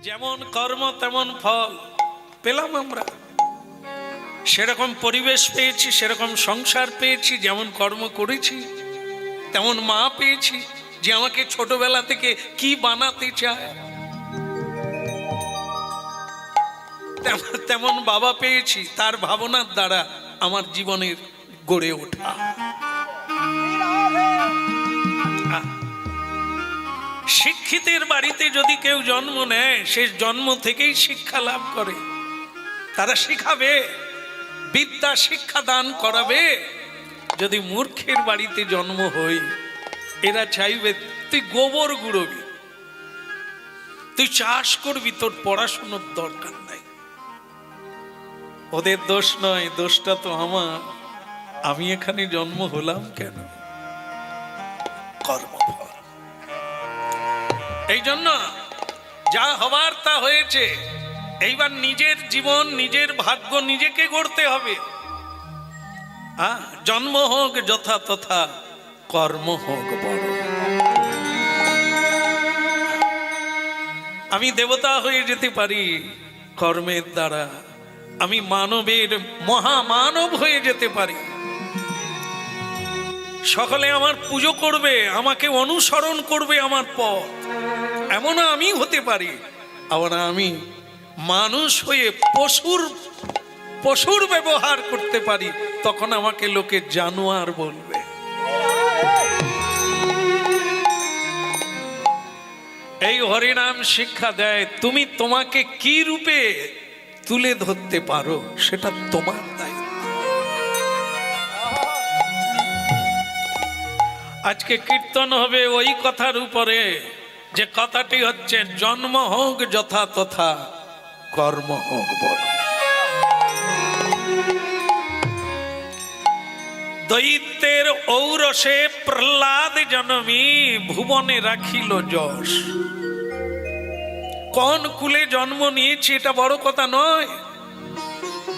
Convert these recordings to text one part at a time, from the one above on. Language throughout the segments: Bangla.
যেমন কর্ম তেমন ফল পেলাম আমরা, সেরকম পরিবেশ পেয়েছি, সেরকম সংসার পেয়েছি, যেমন কর্ম করেছি তেমন মা পেয়েছি যে আমাকে ছোটবেলা থেকে কি বানাতে চায়, তেমন বাবা পেয়েছি, তার ভাবনার দ্বারা আমার জীবনের গড়ে ওঠা। শিক্ষিতের বাড়িতে যদি কেউ জন্ম নেয়, সে জন্ম থেকেই শিক্ষা লাভ করে, তারা শিখাবে, বিদ্যা শিক্ষা দান করাবে। যদি মূর্খের বাড়িতে জন্ম হই, এরা চাইবে তুই গোবর গুড়বি, তুই চাষ করবি, তোর পড়াশোনার দরকার নাই। ওদের দোষ নয়, দোষটা তো আমার। আমি এখানে জন্ম হলাম কেন? কর্মফল। এই জন্য যা হবার তা হয়েছে, এইবার নিজের জীবন, নিজের ভাগ্য নিজেকে গড়তে হবে। জন্ম হোক যথা তথা, কর্ম হোক বড়। আমি দেবতা হয়ে যেতে পারি কর্মের দ্বারা, আমি মানবের মহামানব হয়ে যেতে পারি। সকলে আমার পুজো করবে, আমাকে অনুসরণ করবে, আমার পথ এমন আমি হতে পারি। আবার আমি মানুষ হয়ে পশুর ব্যবহার করতে পারি, তখন আমাকে লোকে জানোয়ার বলবে। এই হরিনাম শিক্ষা দেয়, তুমি তোমাকে কি রূপে তুলে ধরতে পারো সেটা তোমার দায়িত্ব। আজকে কীর্তন হবে ওই কথার উপরে, যে কথাটি হচ্ছে জন্ম হোক যথা তথা, কর্ম হোক বড়। দৈত্যের ঔরসে প্রহ্লাদ জন্মী, ভুবনে রাখিল যশ। কোন কুলে জন্ম নিয়েছি এটা বড় কথা নয়,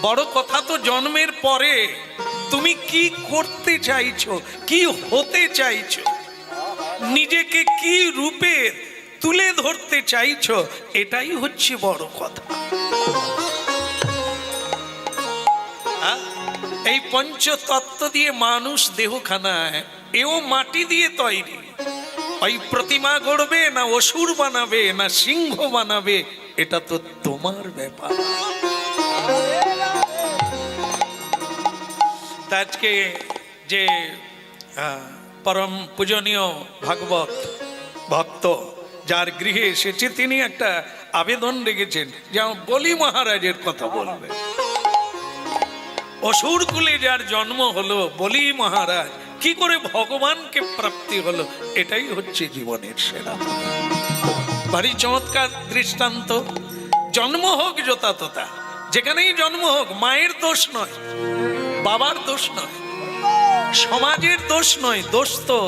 বড় কথা তো জন্মের পরে তুমি কি করতে চাইছো, কি হতে চাইছো, নিজেকে কি রূপে তুলে ধরতে চাইছো, এটাই হচ্ছে বড় কথা। এই পঞ্চতত্ত্ব দিয়ে মানুষ দেহখানায়, এও মাটি দিয়ে তৈরি। ওই প্রতিমা গড়বে না অসুর বানাবে না সিংহ বানাবে, এটা তো তোমার ব্যাপার। আজকে যে পরম পূজনীয় ভাগবত ভক্ত যার গৃহে এসেছে, তিনি একটা আবেদন রেখেছেন যে বলি মহারাজের কথা বলবে। অসুর কুলে যার জন্ম হলো, বলি মহারাজ কি করে ভগবানকে প্রাপ্তি হলো, এটাই হচ্ছে জীবনের সেরা। ভারী চমৎকার দৃষ্টান্ত। জন্ম হোক যথা তথা, যেখানেই জন্ম হোক, মায়ের দোষ নয়, বাবার দোষ নয়, সমাজের দোষ নয়, দোষ তো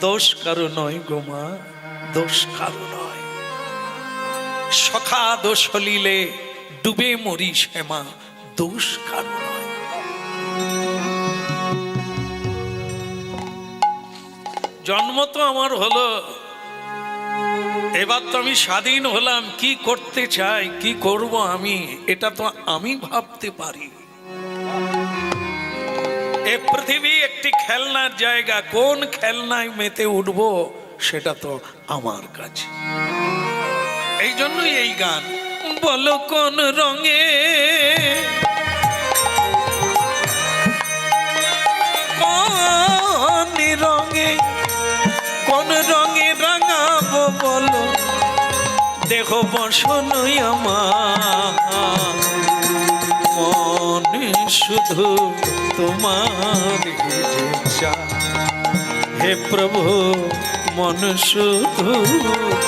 দোষ কারো নয় গো মা, দোষ কারো নয়। সখা দোষ হলিলে ডুবে মরি শ্যামা, দোষ কারো নয়। জন্ম তো আমার হলো, এবার তো আমি স্বাধীন হলাম, কি করতে চাই, কি করব আমি, এটা তো আমি ভাবতে পারি। এ পৃথিবী একটি খেলনার জায়গা, কোন খেলনায় মেতে উঠব সেটা তো আমার কাছে। এই জন্যই এই গান, বলো কোন রঙে, কোন রঙে, কোন রঙে রাঙাবো বলো, দেহ বসনই আমার, মনে শুধু তোমার ইচ্ছা। হে প্রভু মন শুধু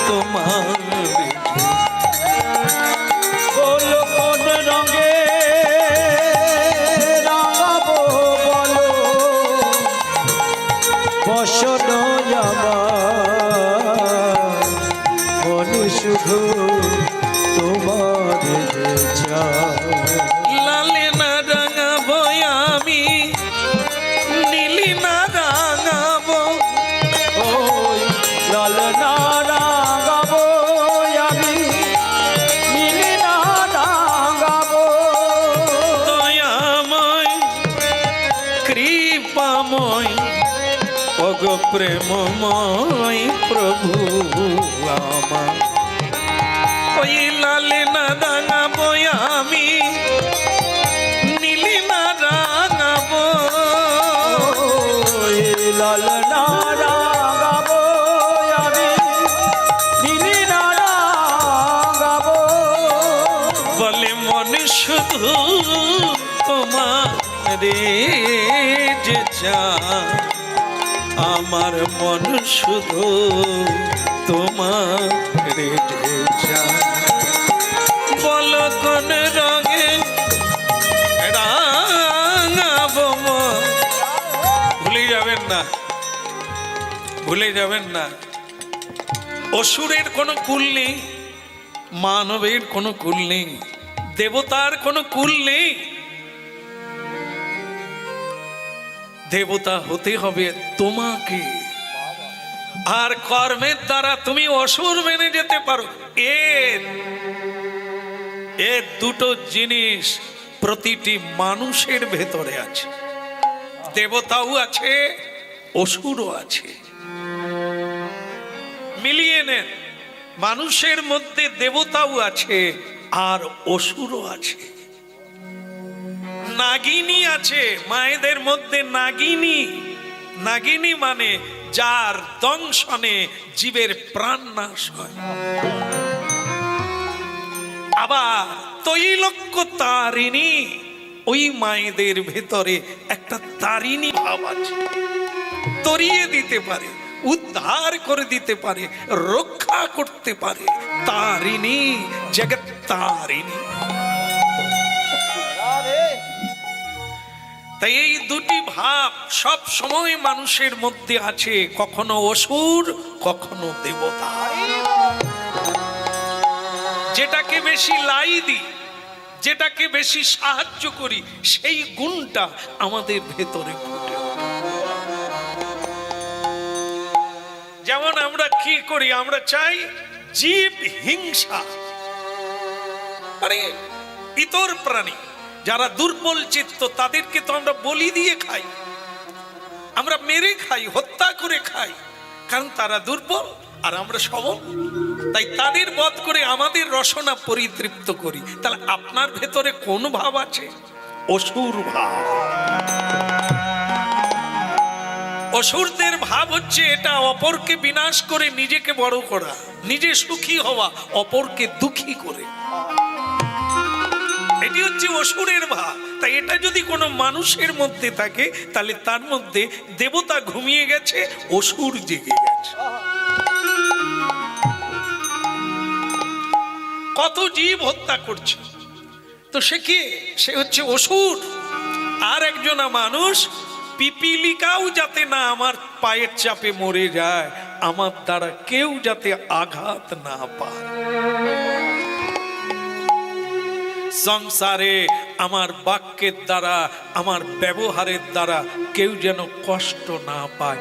তোমার, বলো কোন রঙে রাঙাবো বলো, বসন আমার, মন শুধু তোমার ইচ্ছা। লালে না রাঙাবো আমি, নীলি না রাঙাবো, ওই লাল না রাঙাবো প্রেমময় প্রভু আমার, ওই লালে না রাঙাবো আমি, নীলি না রাঙাবো, লাল না রাঙাবো আমি, নীলি না রাঙাবো। বলে মনে শুধু তোমার যে চায়, আমার মন শুধু তোমার যে চায়। বলো কোন রঙে রাঙাবো মন। ভুলে যাবেন না, ভুলে যাবেন না, অসুরের কোনো কুল নেই, মানবের কোনো কুল নেই, দেবতার কোনো কুল নেই। দেবতা হতে হবে তোমাকে, আর কর্মের দ্বারা তুমি অসুর মেনে যেতে পারো। এর দুটো জিনিস প্রতিটি মানুষের ভেতরে আছে, দেবতাও আছে, অসুরও আছে। মিলিয়ে নেন, মানুষের মধ্যে দেবতাও আছে আর অসুরও আছে। নাগিনী আছে মায়েদের মধ্যে, নাগিনী। নাগিনী মানে যার দংশনে জীবের প্রাণ নাশ হয়। আবার তৈলক্য তারিণী, ওই মায়েদের ভেতরে একটা তারিণী ভাব আছে, তরিয়ে দিতে পারে, উদ্ধার করে দিতে পারে, রক্ষা করতে পারে। তারিণী, জগৎ তারিণী। তাই এই দুটি ভাব সব সময় মানুষের মধ্যে আছে, কখনো অসুর কখনো দেবতা। যেটাকে বেশি লাই দিই, যেটাকে বেশি সাহায্য করি, সেই গুণটা আমাদের ভেতরে ফুটে ওঠে। যেমন আমরা কি করি, আমরা চাই জীব হিংসা, আরে ইতর প্রাণী যারা দুর্বল চিত্ত তাদেরকে তো আমরা বলি দিয়ে খাই, আমরা মেরে খাই, হত্যা করে খাই, কারণ তারা দুর্বল আর আমরা সবল। তাই তাদের বধ করে আমাদের রসনা পরিতৃপ্ত করি। তাহলে আপনার ভেতরে কোন ভাব আছে? অসুর ভাব। অসুরদের ভাব হচ্ছে এটা, অপরকে বিনাশ করে নিজেকে বড় করা, নিজে সুখী হওয়া, অপরকে দুঃখী করে। এটি হচ্ছে অসুরের ভাব। তাই এটা যদি কোনো মানুষের মধ্যে থাকে, তাহলে তার মধ্যে দেবতা ঘুমিয়ে গেছে, অসুর জেগে গেছে। কত জীব হত্যা করছে, তো সে কে? সে হচ্ছে অসুর। আর একজনা মানুষ, পিপিলিকাও যাতে না আমার পায়ের চাপে মরে যায়, আমার দ্বারা কেউ যাতে আঘাত না পায়, সংসারে আমার বাক্যের দ্বারা, আমার ব্যবহারের দ্বারা কেউ যেন কষ্ট না পায়,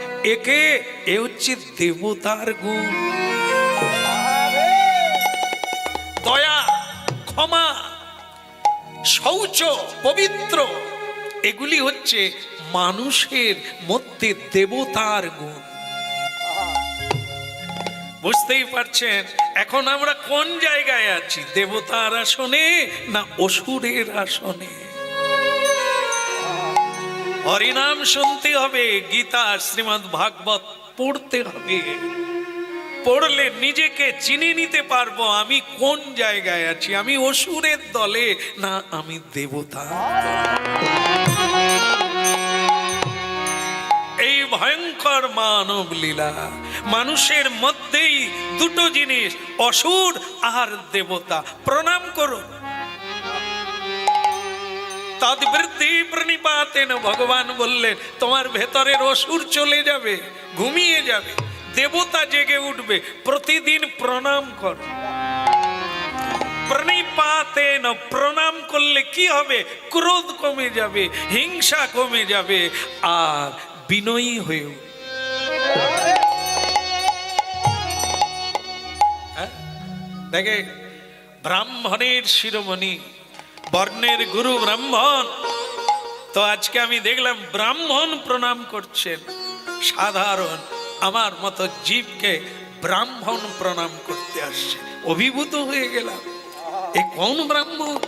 এ হচ্ছে দেবতার গুণ। দয়া, ক্ষমা, শৌচ, পবিত্র, এগুলি হচ্ছে মানুষের মধ্যে দেবতার গুণ। বুঝতেই পারছেন এখন আমরা কোন জায়গায় আছি, দেবতার আসনে না অসুরের আসনে? হরিনাম শুনতে হবে, গীতা, শ্রীমদ্ ভাগবত পড়তে হবে। পড়লে নিজেকে চিনে নিতে পারবো আমি কোন জায়গায় আছি, আমি অসুরের দলে না আমি দেবতা। এই ভয়ঙ্কর মানব লীলা, মানুষের মধ্যেই দুটো জিনিস, অসুর আর দেবতা। প্রণাম করুন। তদ্বৃত্তি প্রণিপাতেন, ভগবান বললেন তোমার ভেতরের অসুর চলে যাবে, ঘুমিয়ে যাবে, দেবতা জেগে উঠবে। প্রতিদিন প্রণাম কর। প্রণিপাতেন, প্রণাম করলে কি হবে? ক্রোধ কমে যাবে, হিংসা কমে যাবে, আর বিনয়ী হয়ে দেখে ব্রাহ্মণের শিরোমণি, বর্ণের গুরু ব্রাহ্মণ। তো আজকে আমি দেখলাম ব্রাহ্মণ প্রণাম করছেন, সাধারণ আমার মতো জীবকে ব্রাহ্মণ প্রণাম করতে আসছে। অভিভূত হয়ে গেলাম, এ কোন ব্রাহ্মণ?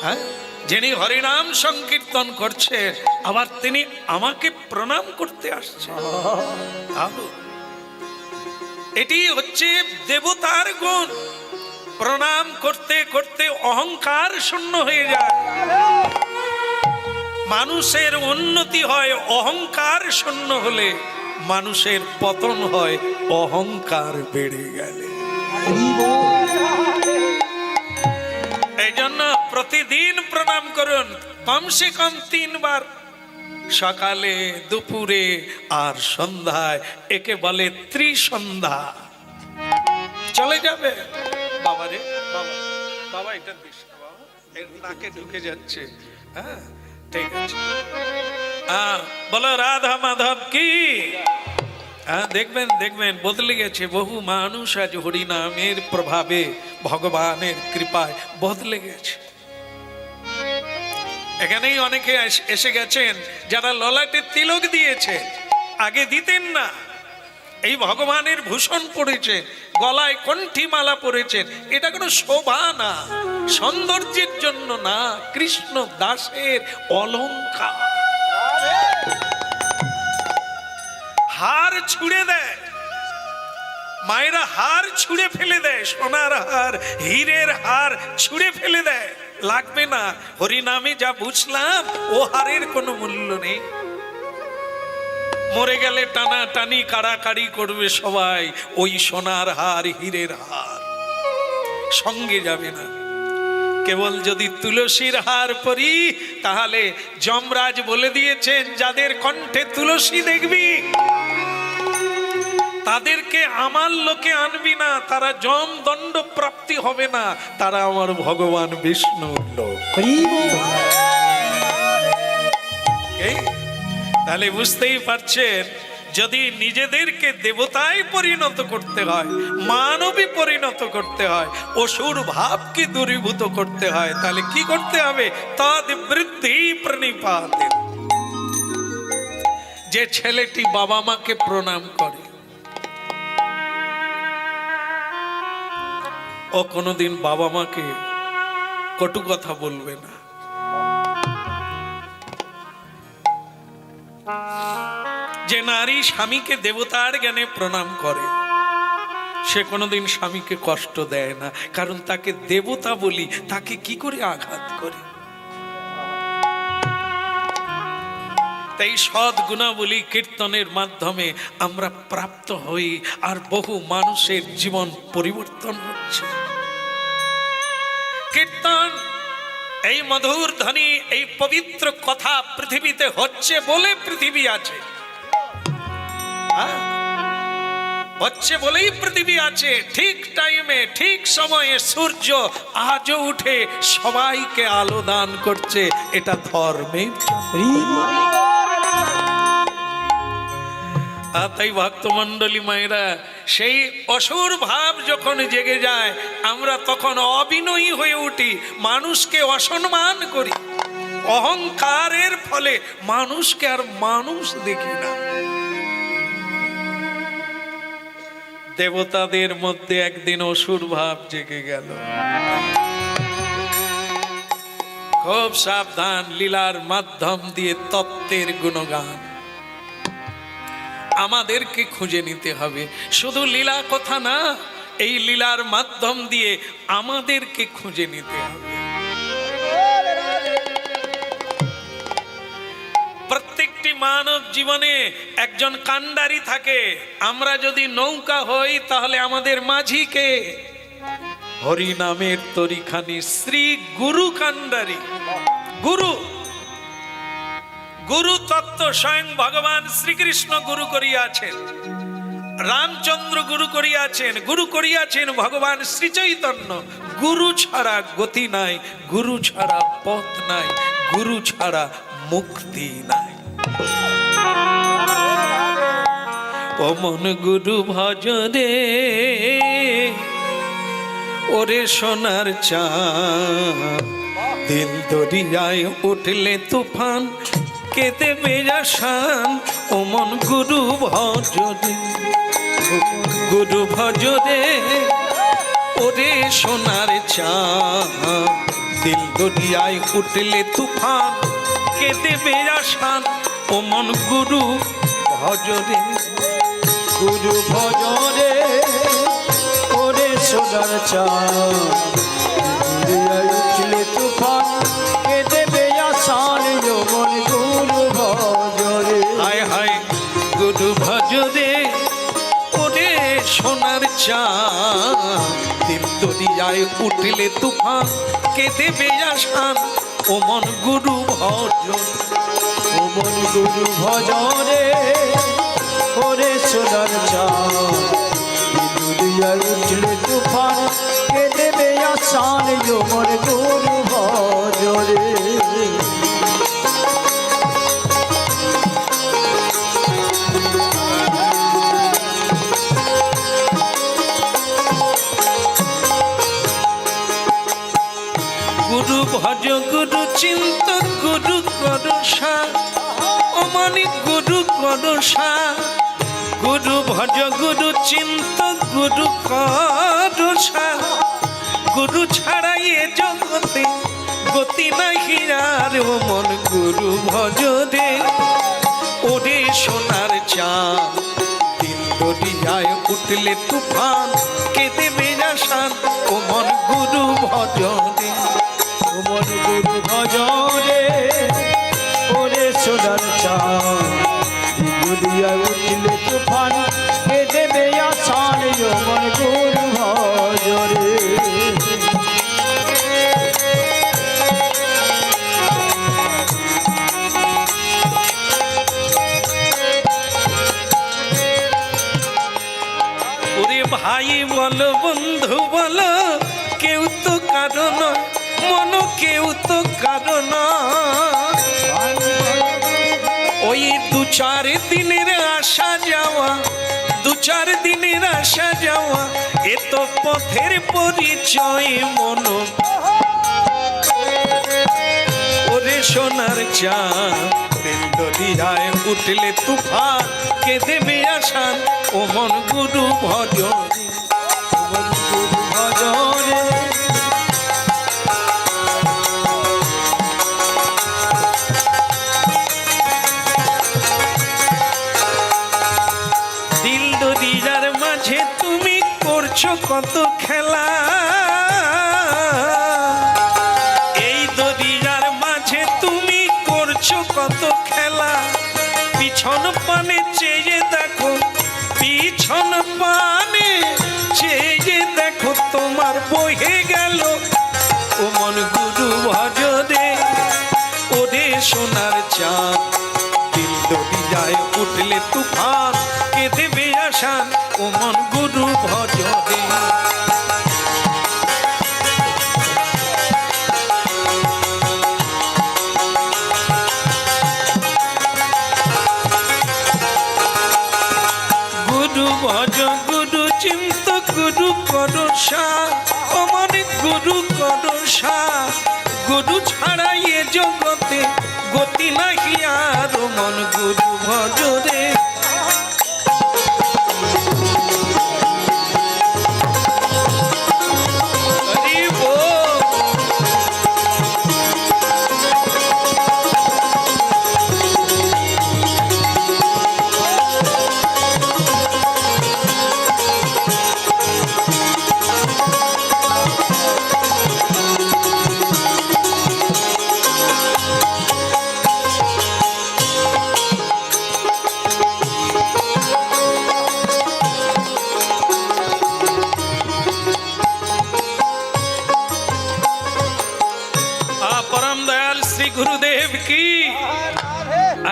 হ্যাঁ, যিনি হরিনাম সংকীর্তন করছে আবার তিনি আমাকে প্রণাম করতে আসছে। এটি হচ্ছে দেবতার গুণ। প্রণাম করতে করতে অহংকার শূন্য হয়ে যায়। মানুষের উন্নতি হয় অহংকার শূন্য হলে, মানুষের পতন হয় অহংকার বেড়ে গেলে। এই জন্য প্রতিদিন প্রণাম করুন, কমসে কম 3 বার, সকালে, দুপুরে আর সন্ধ্যায়। একে বলে ত্রিসন্ধ্যা। চলে যাবে বাবা রে, বাবা বাবা, এটা দিস না বাবা, এর নাকে ঢুকে যাচ্ছে। হ্যাঁ, ঠিক আছে। বলো রাধা মাধব কি। দেখবেন দেখবেন বদলে গেছে। বহু মানুষ আজ হরিনামের প্রভাবে, ভগবানের কৃপায় বদলে গেছে। এখানেই অনেকে এসে গেছেন যারা ললাটে তিলক দিয়েছে, আগে দিতেন না। এই ভগবানের ভূষণ পড়েছেন, গলায় কণ্ঠী মালা পরেছেন, এটা কোনো শোভা না, সৌন্দর্যের জন্য না, কৃষ্ণ দাসের অলংকার। হার ছুঁড়ে দেয় মায়েরা, হার ছুঁড়ে ফেলে দেয়, সোনার হার, হীরের হার ছুঁড়ে ফেলে দেয়, লাগবে না। হরিনামে যা বুঝলাম ও হারের কোনো মূল্য নেই। মরে গেলে টানা টানি কাড়াকাড়ি করবে সবাই, ওই সোনার হার, হীরের হার সঙ্গে যাবে না। কেবল যদি তুলসীর হার পরি, তাহলে যমরাজ বলে দিয়েছেন যাদের কণ্ঠে তুলসী দেখবি তাদেরকে আমার লোকে আনবি না, তারা যম দণ্ড প্রাপ্তি হবে না, তারা আমার ভগবান বিষ্ণুর লোক। তাহলে বুঝতেই পারছেন, যদি নিজেদেরকে দেবতায় পরিণত করতে হয়, মানবী পরিণত করতে হয়, অসুর ভাবকে দূরীভূত করতে হয়, তাহলে কি করতে হবে? তদ বৃদ্ধি প্রণিপাত। যে ছেলেটি বাবা মাকে প্রণাম করে, ও কোনোদিন বাবা মাকে কটু কথা বলবে না। যে নারী স্বামীকে দেবতার জ্ঞানে প্রণাম করে, সে কোনোদিন স্বামীকে কষ্ট দেয় না, কারণ তাকে দেবতা বলি, তাকে কি করে আঘাত করে। তাই সৎ গুণাবলী কীর্তনের মাধ্যমে আমরা প্রাপ্ত হই, আর বহু মানুষের জীবন পরিবর্তন হচ্ছে। কীর্তন, এই মধুর ধ্বনি, এই পবিত্র কথা পৃথিবীতে হচ্ছে বলে পৃথিবী আছে, হচ্ছে বলেই পৃথিবী আছে। ঠিক টাইমে, ঠিক সময়ে সূর্য আজও উঠে সবাইকে আলো দান করছে, এটা ধর্মের। তাই ভক্তমণ্ডলী মায়েরা, সেই অসুর ভাব যখন জেগে যায়, আমরা তখন অবিনয়ী হয়ে উঠি, মানুষকে অসম্মান করি। অহংকারের ফলে মানুষকে আর মানুষ দেখি না। দেবতাদের মধ্যে একদিন অসুর ভাব জেগে গেল। খুব সাবধান, লীলার মাধ্যম দিয়ে তত্ত্বের গুণগান আমাদেরকে খুঁজে নিতে হবে। শুধু লীলা কথা না, এই লীলার মাধ্যম দিয়ে আমাদেরকে খুঁজে নিতে হবে। প্রত্যেকটি মানব জীবনে একজন কান্ডারি থাকে। আমরা যদি নৌকা হই, তাহলে আমাদের মাঝিকে হরি নামের তরিখানি শ্রী গুরু কান্ডারি। গুরু, গুরু তত্ত্ব স্বয়ং ভগবান শ্রীকৃষ্ণ গুরু করিয়াছেন, রামচন্দ্র গুরু করিয়াছেন, গুরু করিয়াছেন ভগবান শ্রী চৈতন্য। গুরু ছাড়া গতি নাই, গুরু ছাড়া পথ নাই, গুরু ছাড়া মুক্তি নাই। ও মন গুরু ভজরে, ওরে সোনার চাঁদ, দিল দরিয়ায় উঠলে তুফান কে দেবে আসান ও মন গুরু ভজরে গুরু ভজরে ওরে সোনার চাঁদ দিল দরিয়ায় উঠলে তুফান কে দেবে আসান ও মন গুরু ভজরে গুরু ভজরে ওরে সোনার চাঁদ দরিয়ায় উঠলে তুফান কে দেবে আসান যমন গুরু ভজরে হায় হায় গুরু ভজরে ওরে সোনার চাঁদ দিল দরিয়ায় উঠলে তুফান কে দেবে আসান ও মন গুরু ভজন ও মন গুরু ভজরে ওরে সোনার চাঁদ দরিয়ায় উঠলে তুফান কে দেবে আসান যমন গুরু ভজরে গুরু ভজ গুরু চিন্ত গুরু করসা অমানি গুরু করসা গুরু ভজ গুরু চিন্ত গুরু করসা গুরু ছাড়া এ জগতে গতি নাহি আর ও মন গুরু ভজ রে ওরে সোনার চাঁদ দিল দরিয়ায় উঠলে তুফান কে দেবে আসান ও মন গুরু ভজ রে ও মন গুরু ভজরে ওরে সোনার চাঁদ দরিয়ায় উঠলে তুফান কে দেবে আসান যমন গুরু ভজরে ওরে ভাই বলো বন্ধু বলো কেউ তো কারণ মন কেউ তো কারণ ওই দু চার দিনের আসা যাওয়া দু চার দিনের আসা যাওয়া এ তো পথের পরিচয় মন ওরে সোনার চাঁদ দিল দরিয়ায় উঠলে তুফান কে দেবে আসান ও মন গুরু ভজরে ও মন গুরু ভজরে দিল দরিয়ার মাঝে তুমি করছো কত খেলা এই দরিয়ার মাঝে তুমি করছো কত খেলা পিছন পানে চেয়ে দেখো পিছন পানে চেয়ে দেখো তোমার বহে গেল ও মন গুরু ভজরে ওরে সোনার চাঁদ দিল দরিয়ায় উঠলে তুফান কে দেবে আসান ও মন গুরু ভজরে গুরু ভজ গুরু চিন্ত গুরু করসা অমন গুরু করসা গুরু ছাড়া এ জগতে গতি নাহি আর মন গুরু ভজরে হরি বল। परम दयाल श्री गुरुदेव की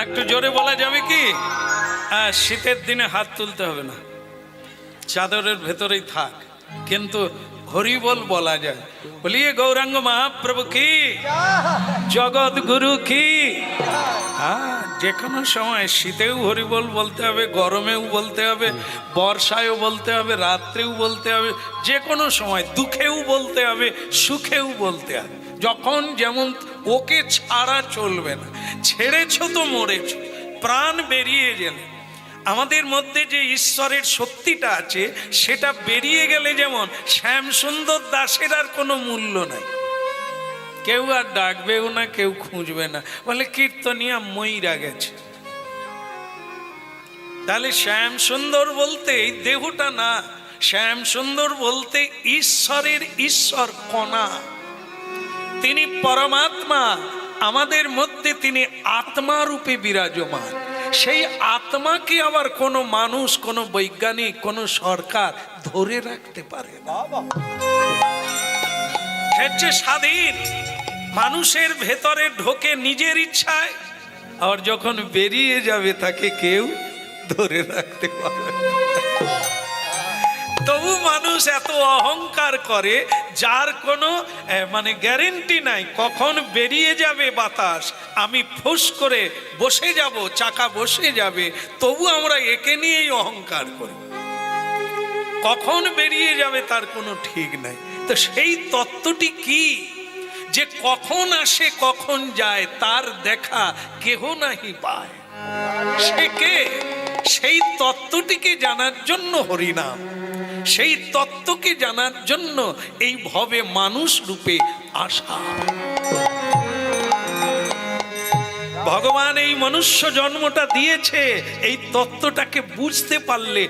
একটু জোরে বলা যাবে কি শীতের দিনে হাত তুলতে হবে না চাদরের ভেতরেই থাক কিন্তু হরিবল বলা যায় বলিয়ে গৌরাঙ্গ মহাপ্রভু কি জগৎ গুরু কি যে কোনো সময় শীতেও হরিবোল বলতে হবে, গরমেও বলতে হবে, বর্ষায়ও বলতে হবে, রাত্রেও বলতে হবে, যে কোনো সময় দুঃখেও বলতে হবে, সুখেও বলতে হবে। যখন যেমন, ওকে ছাড়া চলবে না। ছেড়েছ তো মরেছ, প্রাণ বেরিয়ে গেলে আমাদের মধ্যে যে ঈশ্বরের শক্তিটা আছে সেটা বেরিয়ে গেলে যেমন শ্যামসুন্দর দাসের আর কোনো মূল্য নাই, কেউ আর ডাকবেও না, কেউ খুঁজবে না, বলে কীর্তনিয়া মইরা গেছে। তাহলে শ্যামসুন্দর বলতে এই দেহটা না, শ্যামসুন্দর বলতে ঈশ্বরের ঈশ্বর কণা, তিনি পরমাত্মা, আমাদের মধ্যে তিনি আত্মা রূপে বিরাজমান। সেই আত্মাকে আবার কোনো মানুষ, কোনো বৈজ্ঞানিক, কোনো সরকার ধরে রাখতে পারে না। হচ্ছে স্বাধীন, মানুষের ভেতরে ঢোকে নিজের ইচ্ছায়, আর যখন বেরিয়ে যাবে তাকে কেউ ধরে রাখতে পারবে না। তবু মানুষ এত অহংকার করে যার কোনো মানে গ্যারেন্টি নাই কখন বেরিয়ে যাবে বাতাস, আমি ফুস করে বসে যাব, চাকা বসে যাবে, তবু আমরা একে নিয়েই অহংকার করি। কখন বেরিয়ে যাবে তার কোনো ঠিক নাই। তো সেই তত্ত্বটি কি যে কখন আসে কখন যায় তার দেখা কেহ নাহি পায়, সে কে? সেই তত্ত্বটিকে জানার জন্য হরিনাম, সেই তত্ত্বকে জানার জন্য এই ভবে মানুষ রূপে আসা। ভগবান এই মনুষ্য জন্মটা দিয়েছে এই তত্ত্বটাকে বুঝতে পারলে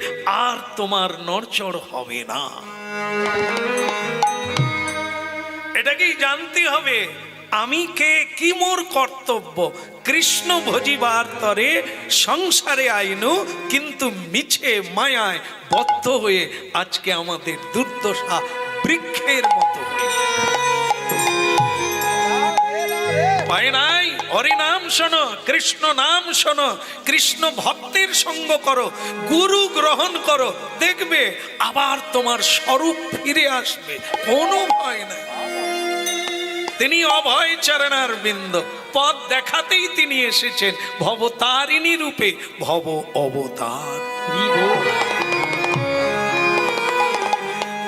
আর তোমার নড়চড় হবে না। এটাকেই জানতে হবে, আমি কে, কি মোর কর্তব্য। কৃষ্ণ ভজিবার তরে সংসারে আইনু, কিন্তু মিছে মায়ায় বদ্ধ হয়ে আজকে আমাদের দুর্দশা বৃক্ষের মতো পায় নাই। হরিনাম শোনো, কৃষ্ণ নাম শোনো, কৃষ্ণ ভক্তের সঙ্গ করো, গুরু গ্রহণ করো, দেখবে আবার তোমার স্বরূপ ফিরে আসবে, কোনো ভয় নাই। তিনি অভয় চরণার বিন্দ, পথ দেখাতেই তিনি এসেছেন ভবতারিণী রূপে, ভব অবতার।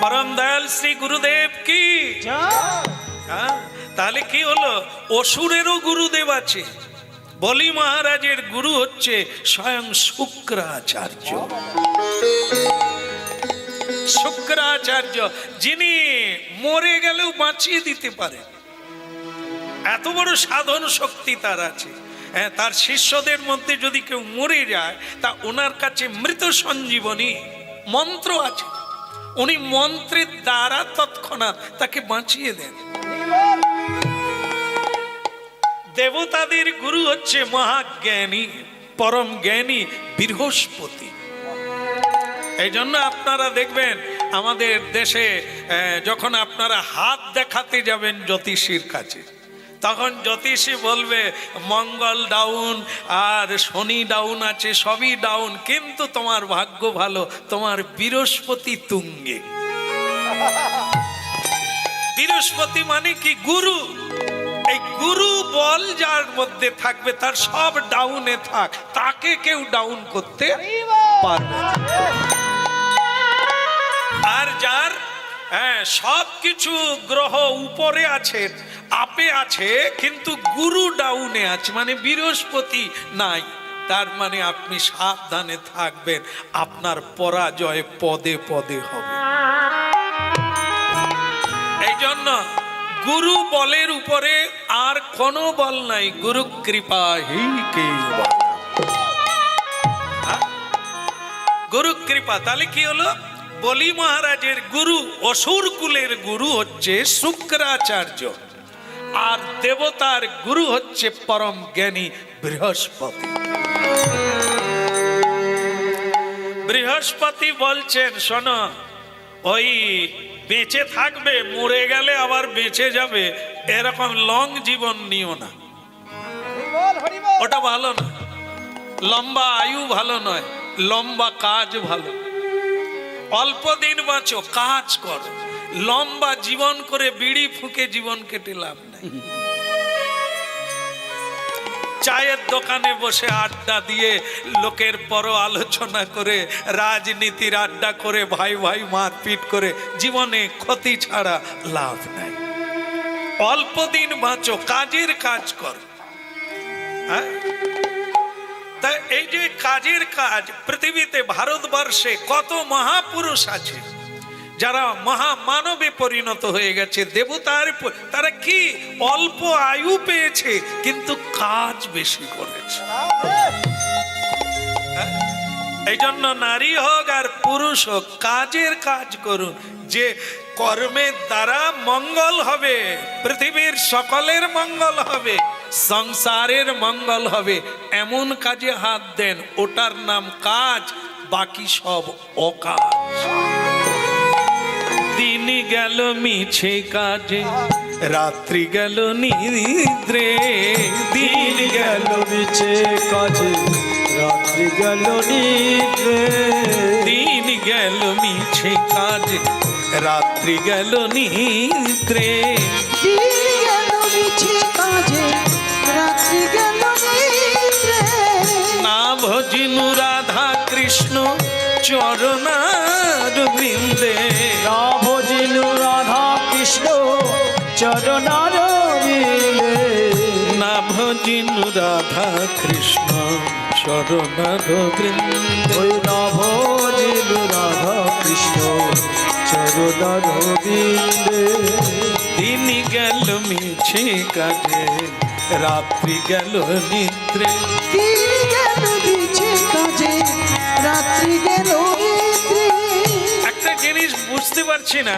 পরম দয়াল শ্রী গুরুদেব কি। তাহলে কি হলো, অসুরেরও গুরুদেব আছে। বলি মহারাজের গুরু হচ্ছে স্বয়ং শুক্রাচার্য। শুক্রাচার্য যিনি মরে গেলেও বাঁচিয়ে দিতে পারে, এত বড় সাধন শক্তি তার আছে। তার শিষ্যদের মধ্যে যদি কেউ মরে যায় তা ওনার কাছে মৃত সঞ্জীবনী মন্ত্র আছে, উনি মন্ত্রের দ্বারা তৎক্ষণাৎ তাকে বাঁচিয়ে দেন। দেবতাদের গুরু হচ্ছে মহাজ্ঞানী, পরম জ্ঞানী বৃহস্পতি। এই জন্য আপনারা দেখবেন আমাদের দেশে যখন আপনারা হাত দেখাতে যাবেন জ্যোতিষীর কাছে, তখন জ্যোতিষী বলবে মঙ্গল ডাউন আর শনি ডাউন আছে, সবই ডাউন, কিন্তু তোমার ভাগ্য ভালো, তোমার বৃহস্পতি তুঙ্গে। বৃহস্পতি মানে কি? গুরু। এই গুরু বল যার মধ্যে থাকবে তার সব ডাউনে থাক, তাকে কেউ ডাউন করতে পারবে না। আর যার সব কিছু গ্রহ উপরে আছে, আপে আছে, কিন্তু গুরু ডাউনে আছে, মানে বৃহস্পতি নাই, তার মানে আপনি সাবধানে থাকবেন, আপনার পরাজয় পদে পদে হবে। এই জন্য গুরু বলের উপরে আর কোনো বল নাই, গুরু কৃপা হি কেবল। গুরু কৃপা। তাহলে কি হলো, বলি মহারাজের গুরু, অসুর কুলের গুরু হচ্ছে শুক্রাচার্য, আর দেবতার গুরু হচ্ছে পরম জ্ঞানী বৃহস্পতি। বৃহস্পতি বলছেন শোনো, ওই বেঁচে থাকবে, মরে গেলে আবার বেঁচে যাবে, এরকম লং জীবন নিও না, ওটা ভালো না। লম্বা আয়ু ভালো নয়, লম্বা কাজ ভালো। অল্প দিন বাঁচো, কাজ করো। লম্বা জীবন করে বিড়ি ফুঁকে জীবন কেটে লাভ নাই। চায়ের দোকানে বসে আড্ডা দিয়ে লোকের পর আলোচনা করে রাজনীতির আড্ডা করে ভাই ভাই মারপিট করে জীবনে ক্ষতি ছাড়া লাভ নাই। অল্প দিন বাঁচো, কাজের কাজ কর। হ্যাঁ, তা এই যে কাজের কাজ, পৃথিবীতে ভারতবর্ষে কত মহাপুরুষ আছে যারা মহামানবে পরিণত হয়ে গেছে, দেবতার তারা কি অল্প আয়ু পেয়েছে কিন্তু কাজ বেশি করেছে। এই জন্য নারী হোক আর পুরুষ হোক কাজের কাজ করুন, যে কর্মের দ্বারা মঙ্গল হবে, পৃথিবীর সকলের মঙ্গল হবে, সংসারের মঙ্গল হবে, এমন কাজে হাত দেন, ওটার নাম কাজ, বাকি সব অকাজ। দিন গেল মিছে কাজে, রাত্রি গেল নিদ্রে, দিন গেল মিছে কাজে, রাত্রি গেল নিদ্রে, দিন গেল মিছে কাজে, রাত্রি গেল নিদ্রে, দিন গেল মিছে কাজে, রাত্রি গেল নিদ্রে। না ভজিনু রাধা কৃষ্ণ চরণার বৃন্দে, না ভজিনু রাধা কৃষ্ণ চরণার বিন্দে, না ভজিনু রাধা কৃষ্ণ চরণার বৃন্দে, ওই না ভজিনু রাধা কৃষ্ণ চরণার বিন্দে। দিন গেল মিছে কাজে, রাত্রি গেল নিদ্রে। দিন গেল মিছে কাজে, রাত্রি গেল নিদ্রে। একটা জিনিস বুঝতে পারছি না,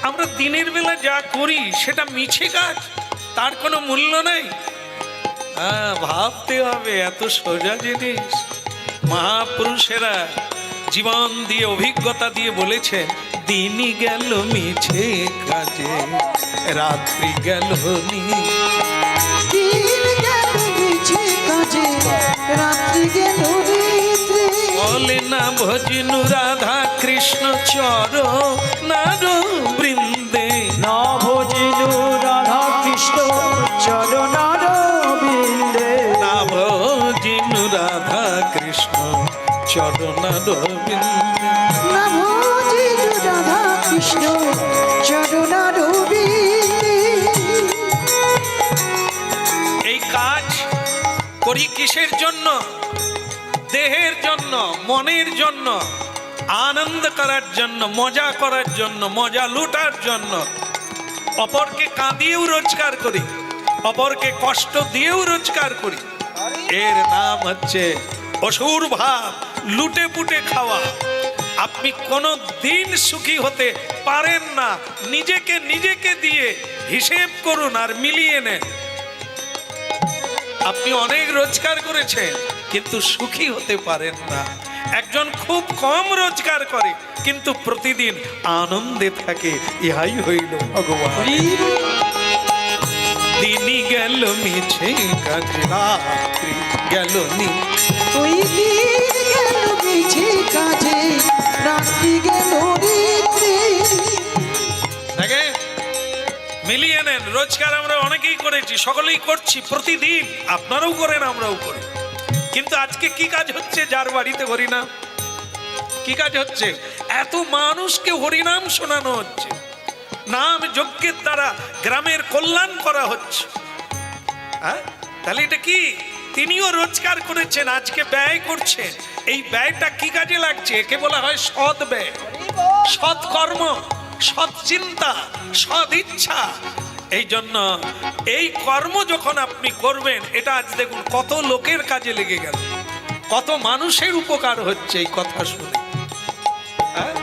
আমরা দিনের বেলা যা করি সেটা মিছে কাজ, তার কোনো মূল্য নাই। হ্যাঁ, ভাবতে হবে, এত সোজা জিনিস। মহাপুরুষেরা জীবন দিয়ে অভিজ্ঞতা দিয়ে বলেছেন, দিনই গেল মিছে কাজে, রাত্রি গেল দিন গেল মিছে কাজে, রাত্রি গেল নিদ্রে। বলে না ভজিনু রাধা কৃষ্ণ চরণার বৃন্দে, না ভজিনু রাধা কৃষ্ণ চরণার বিন্দে, না ভজিনু রাধা কৃষ্ণ চরণার বৃন্দে। না ভজিনু রাধা কৃষ্ণ চরণার বিন্দে। এই কাজ করি কিসের জন্য? দেহের জন্য, মনের জন্য, আনন্দ করার জন্য, মজা করার জন্য, মজা লুটার জন্য। অপরকে কাঁদিয়েও রোজগার করি, অপরকে কষ্ট দিয়েও রোজগার করি, এর নাম হচ্ছে অসুর ভাব, লুটে পুটে খাওয়া। আপনি কোনো দিন সুখী হতে পারেন না। নিজেকে নিজেকে দিয়ে হিসেব করুন আর মিলিয়ে নেন। আপনি অনেক রোজগার করেছেন কিন্তু সুখী হতে পারেন না। একজন খুব কম রোজগার করে কিন্তু প্রতিদিন আনন্দে থাকে, ইহাই হইল ভগবান। দিনই গেল মিছে কাজে, রাত্রি গেল ওই দিন গেল মিছে কাজে, রাত্রি গেল নিদ্রে। দেখে মিলিয়ে নেন। রোজগার আমরা অনেকেই করেছি, সকলেই করছি, প্রতিদিন আপনারাও করেন, আমরাও করি। কিন্তু আজকে কি কাজ হচ্ছে? যার বাড়িতে হরিনাম, কি কাজ হচ্ছে? এত মানুষকে হরিনাম শোনানো হচ্ছে, নাম যজ্ঞের দ্বারা গ্রামের কল্যাণ করা হচ্ছে। হ্যাঁ, তাহলে এটা কি? তিনিও রোজগার করেছেন, আজকে ব্যয় করছেন। এই ব্যয়টা কি কাজে লাগছে? একে বলা হয় সৎ ব্যয়, সৎ কর্ম, সৎ চিন্তা, সৎ ইচ্ছা। এই জন্য এই কর্ম যখন আপনি করবেন, এটা আজ দেখুন কত লোকের কাজে লেগে গেল, কত মানুষের উপকার হচ্ছে এই কথা শুনে। হ্যাঁ,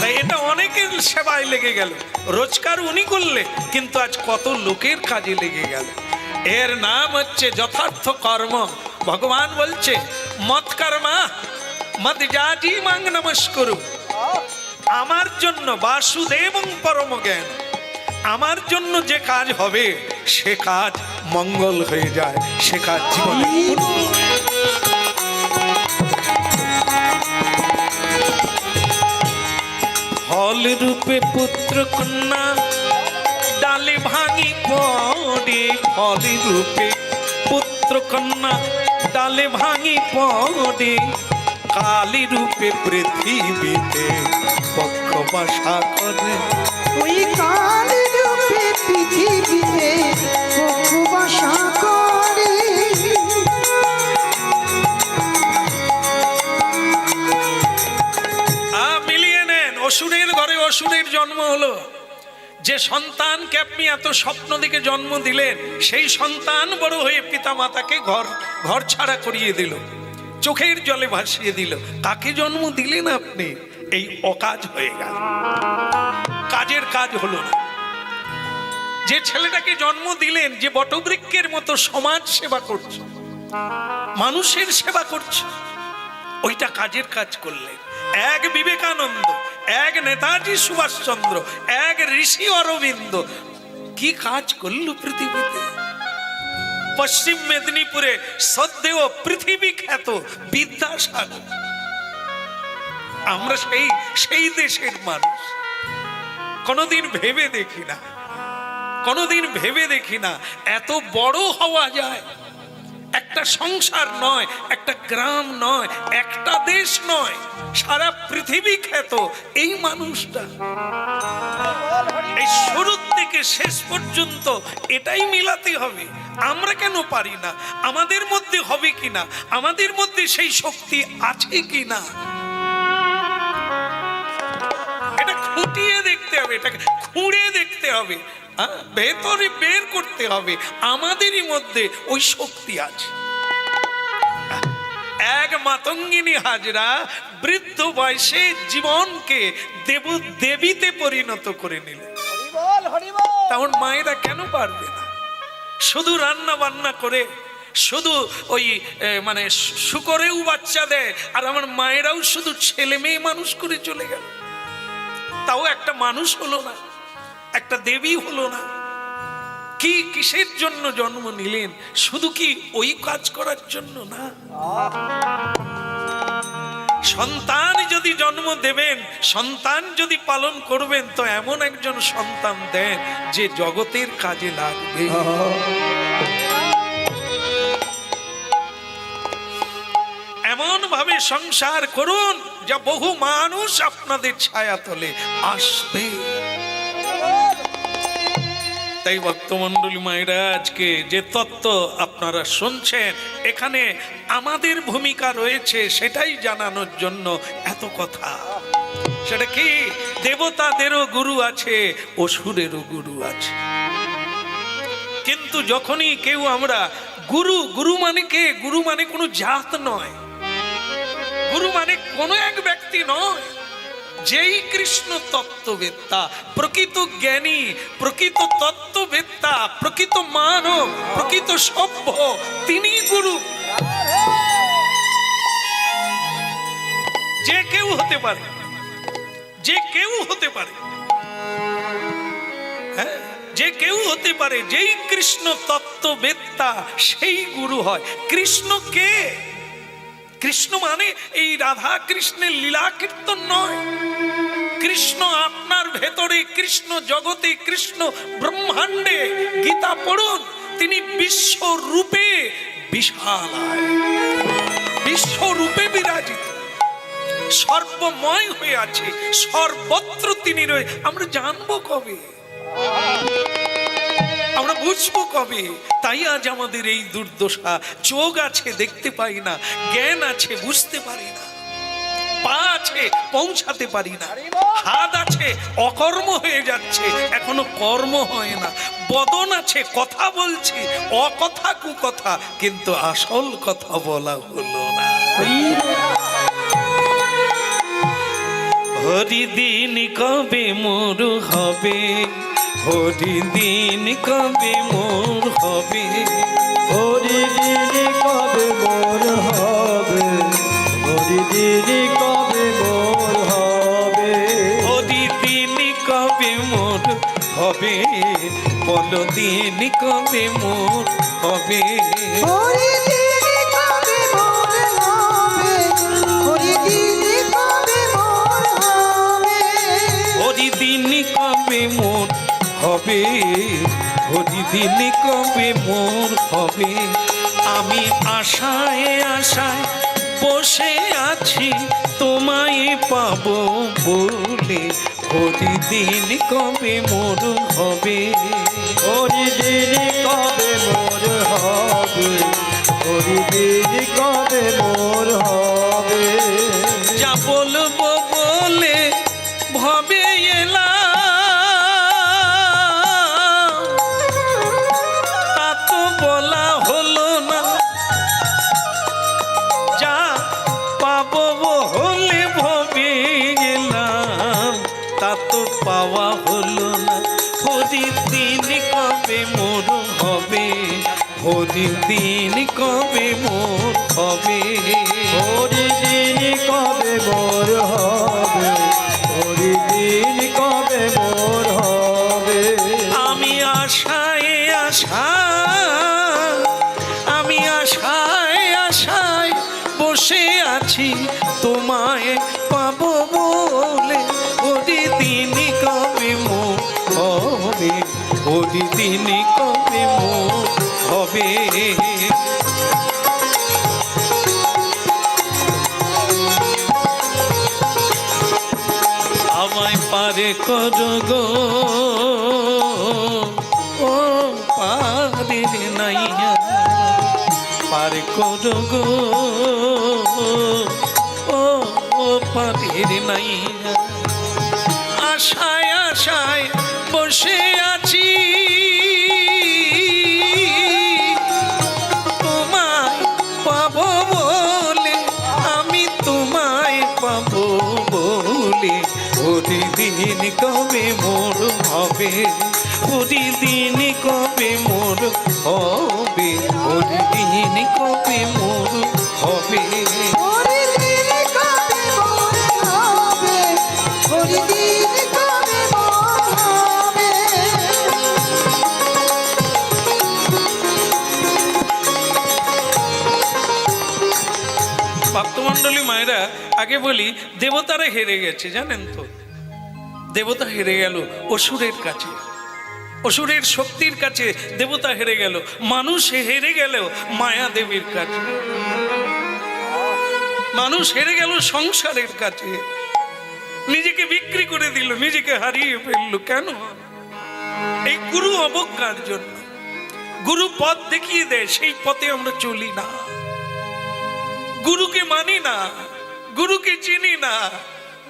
তাই এটা অনেকের সেবায় লেগে গেল। রোজগার উনি করলে কিন্তু আজ কত লোকের কাজে লেগে গেল। এর নাম হচ্ছে যথার্থ কর্ম। ভগবান বলছে মত কর্মা মত জাজি মাং নমস্কুরু। আমার জন্য বাসুদেবং পরম জ্ঞান, আমার জন্য যে কাজ হবে সে কাজ মঙ্গল হয়ে যায়, সে কাজ জীবনে ফল রূপে পুত্র কন্যা ডালে ভাঙি পড়ে, ফল রূপে পুত্র কন্যা ডালে ভাঙি পড়ে, কালী রূপে পৃথিবীতে পক্ষ বাসা করে। ওই কাল রূপে পৃথিবীতে পক্ষ বাসা করে। মিলিয়ে নেন, অসুরের ঘরে অসুরের জন্ম হলো। যে সন্তানকে আপনি এত স্বপ্ন দেখে জন্ম দিলেন, সেই সন্তান বড় হয়ে পিতা মাতাকে ঘর ছাড়া করিয়ে দিল, চোখের জলে ভাসিয়ে দিল। কাকে জন্ম দিলেন আপনি? এই অকাজ হয়ে গেল, কাজের কাজ হলো না। যে ছেলেটাকে জন্ম দিলেন, যে বটবৃক্ষের মতো সমাজ সেবা করছে, মানুষের সেবা করছে, ওইটা কাজের কাজ করলেন। এক বিবেকানন্দ, এক নেতাজি সুভাষচন্দ্র, এক ঋষি অরবিন্দ কি কাজ করলো পৃথিবীতে। পশ্চিম মেদিনীপুরে সদ্যেও পৃথিবী খ্যাত বিদ্যাসাগর, আমরা সেই দেশের মানুষ। কোনোদিন ভেবে দেখি না, কোনোদিন ভেবে দেখি না এত বড় হওয়া যায়। একটা সংসার নয়, একটা গ্রাম নয়, একটা দেশ নয়, সারা পৃথিবী খ্যাত এই মানুষটা। এই শুরু থেকে শেষ পর্যন্ত এটাই মিলাতে হবে। আমরা কেন পারি না? আমাদের মধ্যে হবে কিনা, আমাদের মধ্যে সেই শক্তি আছে কিনা, এটা খুঁটিয়ে দেখতে হবে, এটাকে খুঁড়ে দেখতে হবে, ভেতরে বের করতে হবে আমাদেরই মধ্যে ওই শক্তি আছে। এক মাতঙ্গিনী হাজরা বৃদ্ধ বয়সে জীবনকে দেবীতে পরিণত করে নিল। তখন মায়েরা কেন পারবে না? শুধু রান্না বান্না করে, শুধু ওই মানে শুকরেও বাচ্চা দেয়, আর আমার মায়েরাও শুধু ছেলে মেয়ে মানুষ করে চলে গেল। তাও একটা মানুষ হলো না, একটা দেবী হলো না। কি কিসের জন্য জন্ম নিলেন? শুধু কি ওই কাজ করার জন্য না? সন্তান যদি জন্ম দেবেন, সন্তান যদি পালন করবেন, তো এমন একজন সন্তান দেন যে জগতের কাজে লাগবে। এমন ভাবে সংসার করুন যা বহু মানুষ আপনাদের ছায়াতলে আসবে। তাই ভক্তমণ্ডলী মায়েরা, আজকে যে তত্ত্ব আপনারা শুনছেন, এখানে আমাদের ভূমিকা রয়েছে সেটাই জানানোর জন্য এত কথা। সেটা কি? দেবতাদেরও গুরু আছে, অসুরেরও গুরু আছে। কিন্তু যখনই কেউ আমরা গুরু মানে কে? গুরু মানে কোনো জাত নয়, গুরু মানে কোনো এক ব্যক্তি নয়। যেই কৃষ্ণ তত্ত্ববেত্তা, প্রকৃত জ্ঞানী, প্রকৃত তত্ত্ববেত্তা, প্রকৃত মানব, প্রকৃত সভ্য, তিনি গুরু। যে কেউ হতে পারে, যে কেউ হতে পারে, হ্যাঁ, যে কেউ হতে পারে। যেই কৃষ্ণ তত্ত্ববেত্তা সেই গুরু হয়। কৃষ্ণ কে? কৃষ্ণ মানে এই রাধা কৃষ্ণের লীলা কীর্তন নয়। কৃষ্ণ আপনার ভেতরে, কৃষ্ণ জগতে, কৃষ্ণ ব্রহ্মাণ্ডে। গীতা পড়ুন, তিনি বিশ্বরূপে বিশাল, বিশ্বরূপে বিরাজিত, সর্বময় হয়ে আছে, সর্বত্র তিনি রয়ে। আমরা জানবো কবে? আমরা বুঝবো কবে? তাই আজ আমাদের এই দুর্দশা। চোখ আছে, দেখতে পাই না, জ্ঞান আছে, বুঝতে পারি না, পা আছে, পৌঁছাতে পারি না, হাত আছে, অকর্ম হয়ে যাচ্ছে, এখনো কর্ম হয় না, বদন আছে, কথা বলছি, অকথা কুকথা, কিন্তু আসল কথা বলা হলো না। হরিদিন কবে মোর হবে, হরিদিন কবে মোর হবে, হরিদিন কবে মোর হবে, হরিদিন কবে মোর হবে, হরিদিন কবে মোর হবে, বলদিন কবে মোর হবে, হরিদিন কবে মোর হবে, হরিদিন কবে মোর হবে, হরিদিন কবে মোর হবে, হরিদিন কবে মোর হবে, আমি আশায় আশায় বসে আছি তোমায় পাবো বলে, প্রতিদিন কবে মোর হবে, হরিদিন কবে মোর হবে, হরিদিন কবে মোর হবে। যা বলবো বলে ভবে এলাম, তা তো বলা হলো না, যা পাবো হলে ভবে গেলাম, তা তো পাওয়া হলো না। প্রতিদিন কবে মোর হবে, প্রতিদিন কবে মোর হবে, হরিদিন কবে মোর হবে, হরিদিন কবে মোর হবে। আমি আশায় আশায়, আমি আশায় আশায় বসে আছি তোমায় পাবো বলে, প্রতিদিন কবে মোর হবে, প্রতিদিন কবে মোর হবে। আমায় পারে করো গো, ও পারে নাইয়া, পারে করো গো, ও পারে নাইয়া। আশায় আশায় বসে আছি তোমায় পাবো বলে, আমি তোমায় পাবো বলে, প্রতিদিন কবে মোর হবে, প্রতিদিন কবে মোর হবে, প্রতিদিন কবে মোর হবে। হরিদিন কবে মোর হবে, হরিদিন কবে মোর হবে। ভক্তমণ্ডলী মায়েরা, আগে বলি দেবতারা হেরে গেছে, জানেন তো? দেবতা হেরে গেল অসুরের কাছে, অসুরের শক্তির কাছে দেবতা হেরে গেল, মানুষ হেরে গেল মায়া দেবীর কাছে, মানুষ হেরে গেল সংসারের কাছে, নিজেকে বিক্রি করে দিল, নিজেকে হারিয়ে ফেললো। কেন? এই গুরু অবজ্ঞার জন্য। গুরু পথ দেখিয়ে দেয়, সেই পথে আমরা চলি না, গুরুকে মানি না, গুরুকে চিনি না,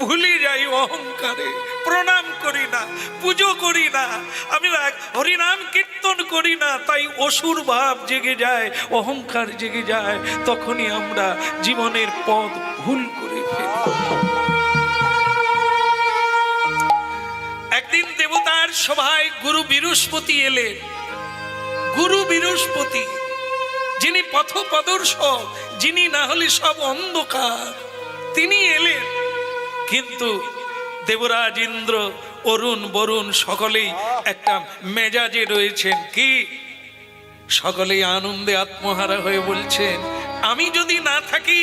ভুলে যাই অহংকারে, প্রণাম করি না, পুজো করি না, আমরা হরিনাম কীর্তন করি না, তাই অসুর ভাব জেগে যায়, অহংকার জেগে যায়, তখনই আমরা জীবনের পথ ভুল করে ফেলি। একদিন দেবতার সভায় গুরু বৃহস্পতি এলেন। গুরু বৃহস্পতি, যিনি পথপ্রদর্শক, যিনি না হলে সব অন্ধকার, তিনি এলেন। কিন্তু দেবরাজ ইন্দ্র, অরুণ, বরুণ সকলেই একটা মেজাজে রয়েছেন। কি? সকলেই আনন্দে আত্মহারা হয়ে বলছেন, আমি যদি না থাকি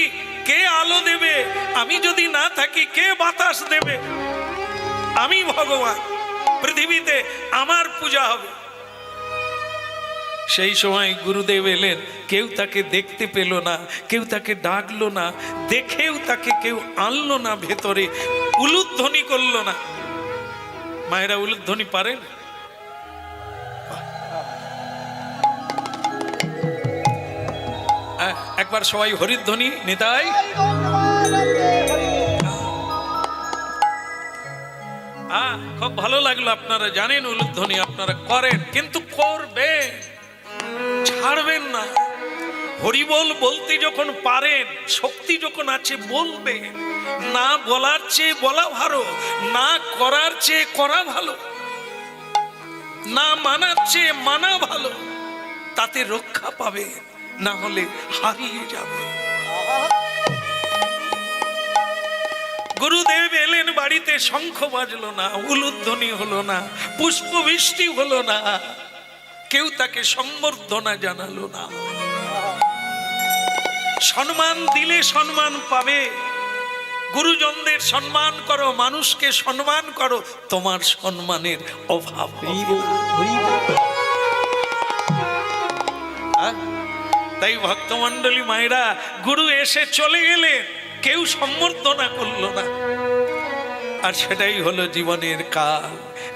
কে আলো দেবে, আমি যদি না থাকি কে বাতাস দেবে, আমি ভগবান, পৃথিবীতে আমার পূজা হবে। সেই সময় গুরুদেব এলেন, কেউ তাকে দেখতে পেল না, কেউ তাকে ডাকলো না, দেখেও তাকে কেউ আনলো না ভেতরে, উলুধ্বনি করলো না। মায়েরা উলুধ্বনি পারেন? একবার সবাই হরিধ্বনি নিতাই। খুব ভালো লাগলো, আপনারা জানেন উলুধ্বনি আপনারা করেন, কিন্তু করবেন, ছাড়বেন না। হরিবল বলতে যখন পারেন, শক্তি যখন আছে বলবেন। না বলার চেয়ে বলা ভালো, না করার চেয়ে করা ভালো, না মানার চেয়ে মানা ভালো, তাতে রক্ষা পাবে, না হলে হারিয়ে যাবে। গুরুদেব এলেন বাড়িতে, শঙ্খ বাজলো না, উলুধ্বনি হলো না, পুষ্প বৃষ্টি হলো না, কেউ তাকে সম্বর্ধনা জানালো না। সম্মান দিলে সম্মান পাবে, গুরুজনদের সম্মান করো, মানুষকে সম্মান করো, তোমার সম্মানের অভাব নেই। তাই ভক্তমণ্ডলী মায়েরা, গুরু এসে চলে গেলেন, কেউ সম্বর্ধনা করলো না। আর সেটাই হলো জীবনের কাল।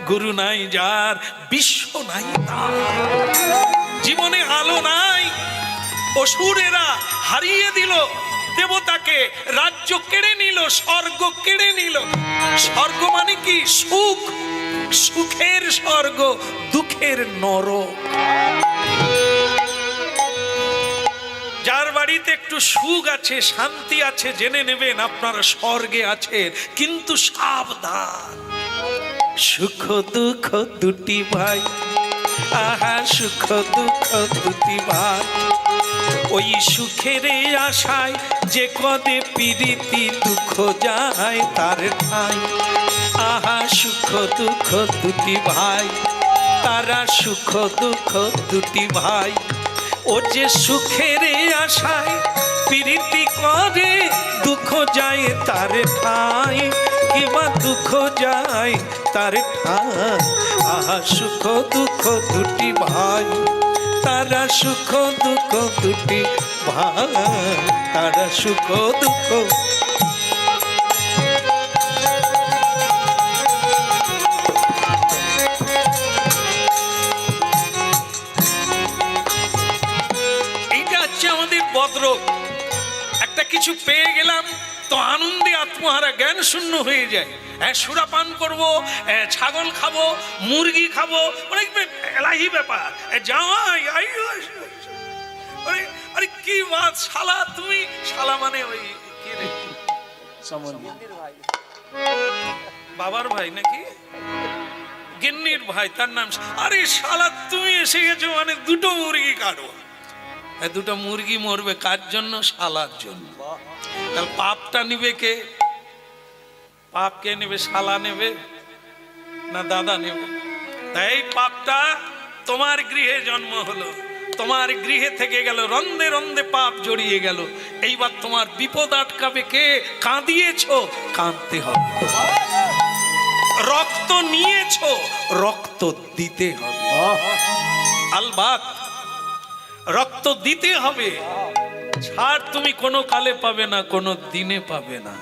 গুরু নাই যার, বিশ্ব নাই তার। জীবনে আলো নাই। অসুরেরা হারিয়ে দিল দেবতাকে, রাজ্য কেড়ে নিল, স্বর্গ কেড়ে নিল। স্বর্গ মানে কি? সুখ, সুখের স্বর্গ, দুঃখের নরক। যার বাড়িতে একটু সুখ আছে, শান্তি আছে, জেনে নেবেন আপনারা স্বর্গে আছেন। কিন্তু সাবধান, সুখ দুঃখ দুটি ভাই, আহা সুখ দুঃখ দুটি ভাই। ওই সুখের আশায় যে কদে প্রীতি দুঃখ যায় তার ঠাই। আহা সুখ দুঃখ দুটি ভাই, তারা সুখ দুঃখ দুটি ভাই। ও যে সুখের আশায় প্রীতি করে দুঃখ যায় তার ঠাই, কিংবা দুঃখ যায় তার ঠাই। আহা সুখ দুঃখ দুটি ভাই, তারা সুখ দুঃখ দুটি ভাই, তারা সুখ দুঃখ। এইটা হচ্ছে আমাদের বদরক। একটা কিছু পেয়ে গেলাম তো আনন্দে আত্মহারা, জ্ঞান শূন্য হয়ে যায়। সুরাপান করবো, ছাগল খাবো, মুরগি খাবো, অনেক এলাহি ব্যাপার। জামাই আরে কি বাত, শালা তুমি, শালা মানে ওই কি রে, বাবার ভাই নাকি গিন্নির ভাই, তার নাম। আরে শালা তুমি এসে গেছো মানে দুটো মুরগি কাটো। দুটো মুরগি মরবে কার জন্য? শালার জন্য। তাহলে পাপটা নিবে কে? পাপ কে নেবে? শালা নেবে না দাদা নেবে? তাই পাপটা তোমার গৃহে জন্ম হলো, তোমার গৃহে থেকে গেল, রন্ধে রন্ধে পাপ জড়িয়ে গেল। এইবার তোমার বিপদ আটকাবে কে? কাঁদিয়েছো, কাঁদতে হবে। রক্ত নিয়েছো, রক্ত দিতে হবে। আলবাত রক্ত দিতে হবে। ছাড় তুমি কোনো কালে পাবে না, কোনো দিনে পাবে না।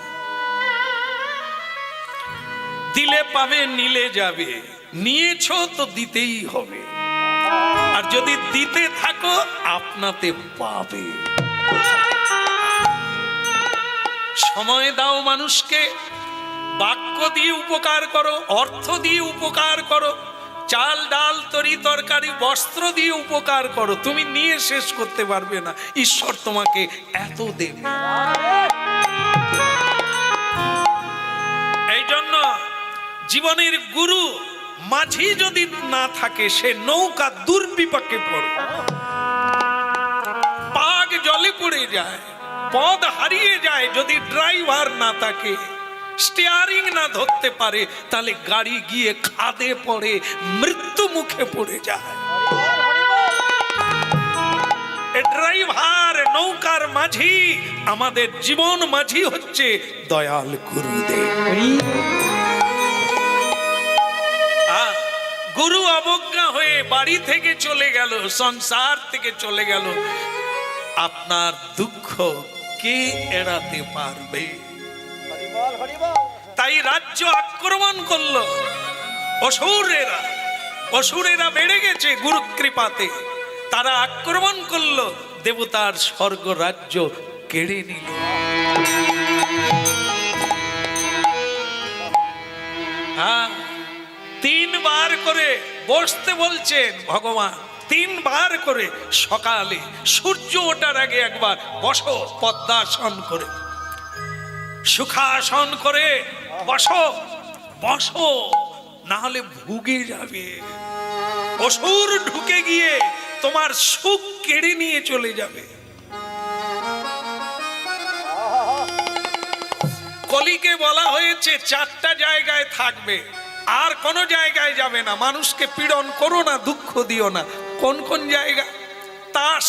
দিলে পাবে, নিলে যাবে। নিয়েছো তো দিতেই হবে। আর যদি দিতে থাকো আপনাতে পাবে। সময় দাও মানুষকে, বাক্য দিয়ে উপকার করো, অর্থ দিয়ে উপকার করো, চাল ডাল তরি তরকারি বস্ত্র দিয়ে উপকার করো। তুমি নিয়ে শেষ করতে পারবে না, ঈশ্বর তোমাকে এত দেবে। এই জন্য জীবনের গুরু মাঝি যদি না থাকে, সে নৌকা দুর্বিপাকে পড়ে, পাগ জলে পড়ে যায়, পথ হারিয়ে যায়। যদি ড্রাইভার না থাকে, স্টিয়ারিং না ধরতে পারে, তাহলে গাড়ি গিয়ে খাদে পড়ে, মৃত্যু মুখে পড়ে যায়। ড্রাইভার, নৌকার মাঝি, আমাদের জীবন মাঝি হচ্ছে দয়াল গুরুদেব। গুরু অবজ্ঞা হয়ে বাড়ি থেকে চলে গেল, সংসার থেকে চলে গেল, আপনার দুঃখ কে এড়াতে পারবে? তাই রাজ্য আক্রমণ করলো অসুরেরা। অসুরেরা বেড়ে গেছে গুরু কৃপাতে। তারা আক্রমণ করলো, দেবতার স্বর্গ রাজ্য কেড়ে নিল। হ্যাঁ, 3 বার করে বসতে বলছেন ভগবান, 3 বার করে। সকালে সূর্য ওঠার আগে একবার বসো, পদ্মাসন করে, সুখাসন করে বসো, বসো, না হলে ভুগে যাবে। অসুর ঢুকে গিয়ে তোমার সুখ কেড়ে নিয়ে চলে যাবে। কলিকে বলা হয়েছে 4টা জায়গায় থাকবে, আর কোন জায়গায় যাবে না। মানুষকে পীড়ন করো না, দুঃখ দিও না। কোন কোন জায়গা? তাস,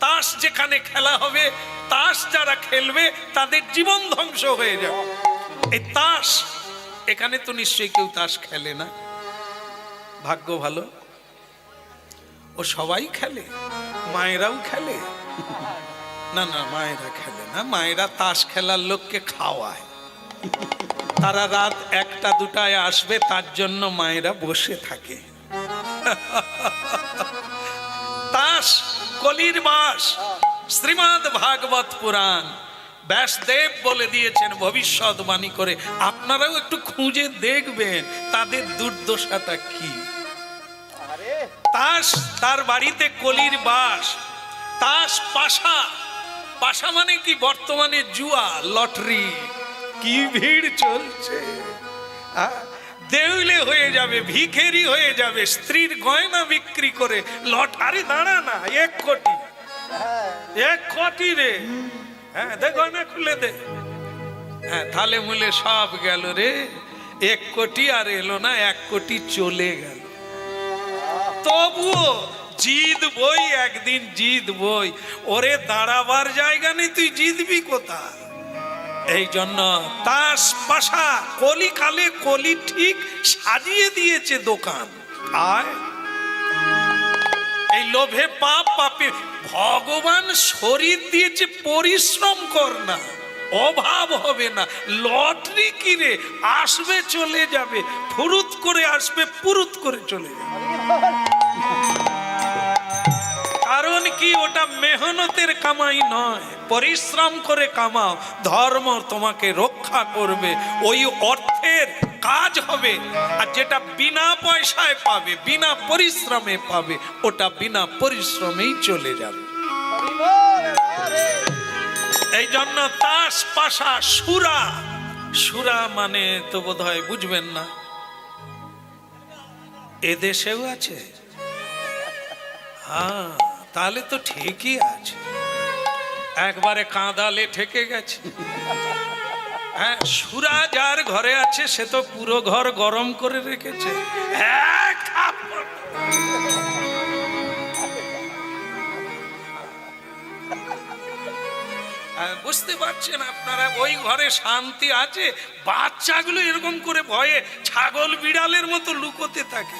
তাস যেখানে খেলা হবে, তাস যারা খেলবে তাদের জীবন ধ্বংস হয়ে যাবে। এই তাস, এখানে তো নিশ্চয়ই কেউ তাস খেলে না। ভাগ্য ভালো, ও সবাই খেলে। মায়েরাও খেলে? না না, মায়েরা খেলে না। মায়েরা তাস খেলার লোককে খাওয়ায়। তারা রাত 1টা 2টায় আসবে, তার জন্য মায়েরা বসে থাকে। তাস কলির বাস। শ্রীমদ্ ভাগবত পুরাণ ব্যাসদেব বলে দিয়েছেন ভবিষ্যৎবাণী করে। আপনারাও একটু খুঁজে দেখবেন তাদের দুর্দশাটা কি। তাস, তার বাড়িতে কলির বাস। তাস পাশা, পাশা মানে কি? বর্তমানে জুয়া, লটারি। কি ভিড় চলছে! দেউলে হয়ে যাবে, ভিখেরি হয়ে যাবে, স্ত্রীর গয়না বিক্রি করে লটারি। দাঁড়া না, 1 কোটি, 1 কোটি রে। হ্যাঁ, দে গয়না খুলে দে। হ্যাঁ, থালে মুলে সব গেল রে। 1 কোটি আর এলো না, 1 কোটি চলে গেল। তবুও জিতবই, একদিন জিতবই। ওরে দাঁড়াবার জায়গা নেই, তুই জিতবি কোথায়? এই জন্য তাস পাশা, কলি কালে কলি ঠিক সাজিয়ে দিয়েছে দোকান। আর এই লোভে পাপ, পাপে ভগবান শরীর দিয়েছে, পরিশ্রম কর না, অভাব হবে না। লটারি কিরে আসবে চলে যাবে, ফুরুত করে আসবে, পুরুত করে চলে যাবে। কারণ কি? ওটা মেহনতের কামাই নয়, পরিশ্রম করে কামাও। ধর্ম তোমাকে রক্ষা করবে, ওই অর্থের কাজ হবে। আর যেটা বিনা পয়সায় পাবে, বিনা পরিশ্রমে পাবে, ওটা বিনা পরিশ্রমেই চলে যাবে। এই জন্য তাস পাশা সুরা, সুরা মানে তো বোধহয় বুঝবেন না। এদেশেও আছে? হ্যাঁ, তাহলে তো ঠিকই আছে। একবারে কাঁদালে ঠেকে গেছে। হ্যাঁ, সুরা যার ঘরে আছে সে তো পুরো ঘর গরম করে রেখেছে। বুঝতে পারছেন আপনারা? ওই ঘরে শান্তি আছে। বাচ্চাগুলো এরকম করে ভয়ে ছাগল বিড়ালের মতো লুকোতে থাকে।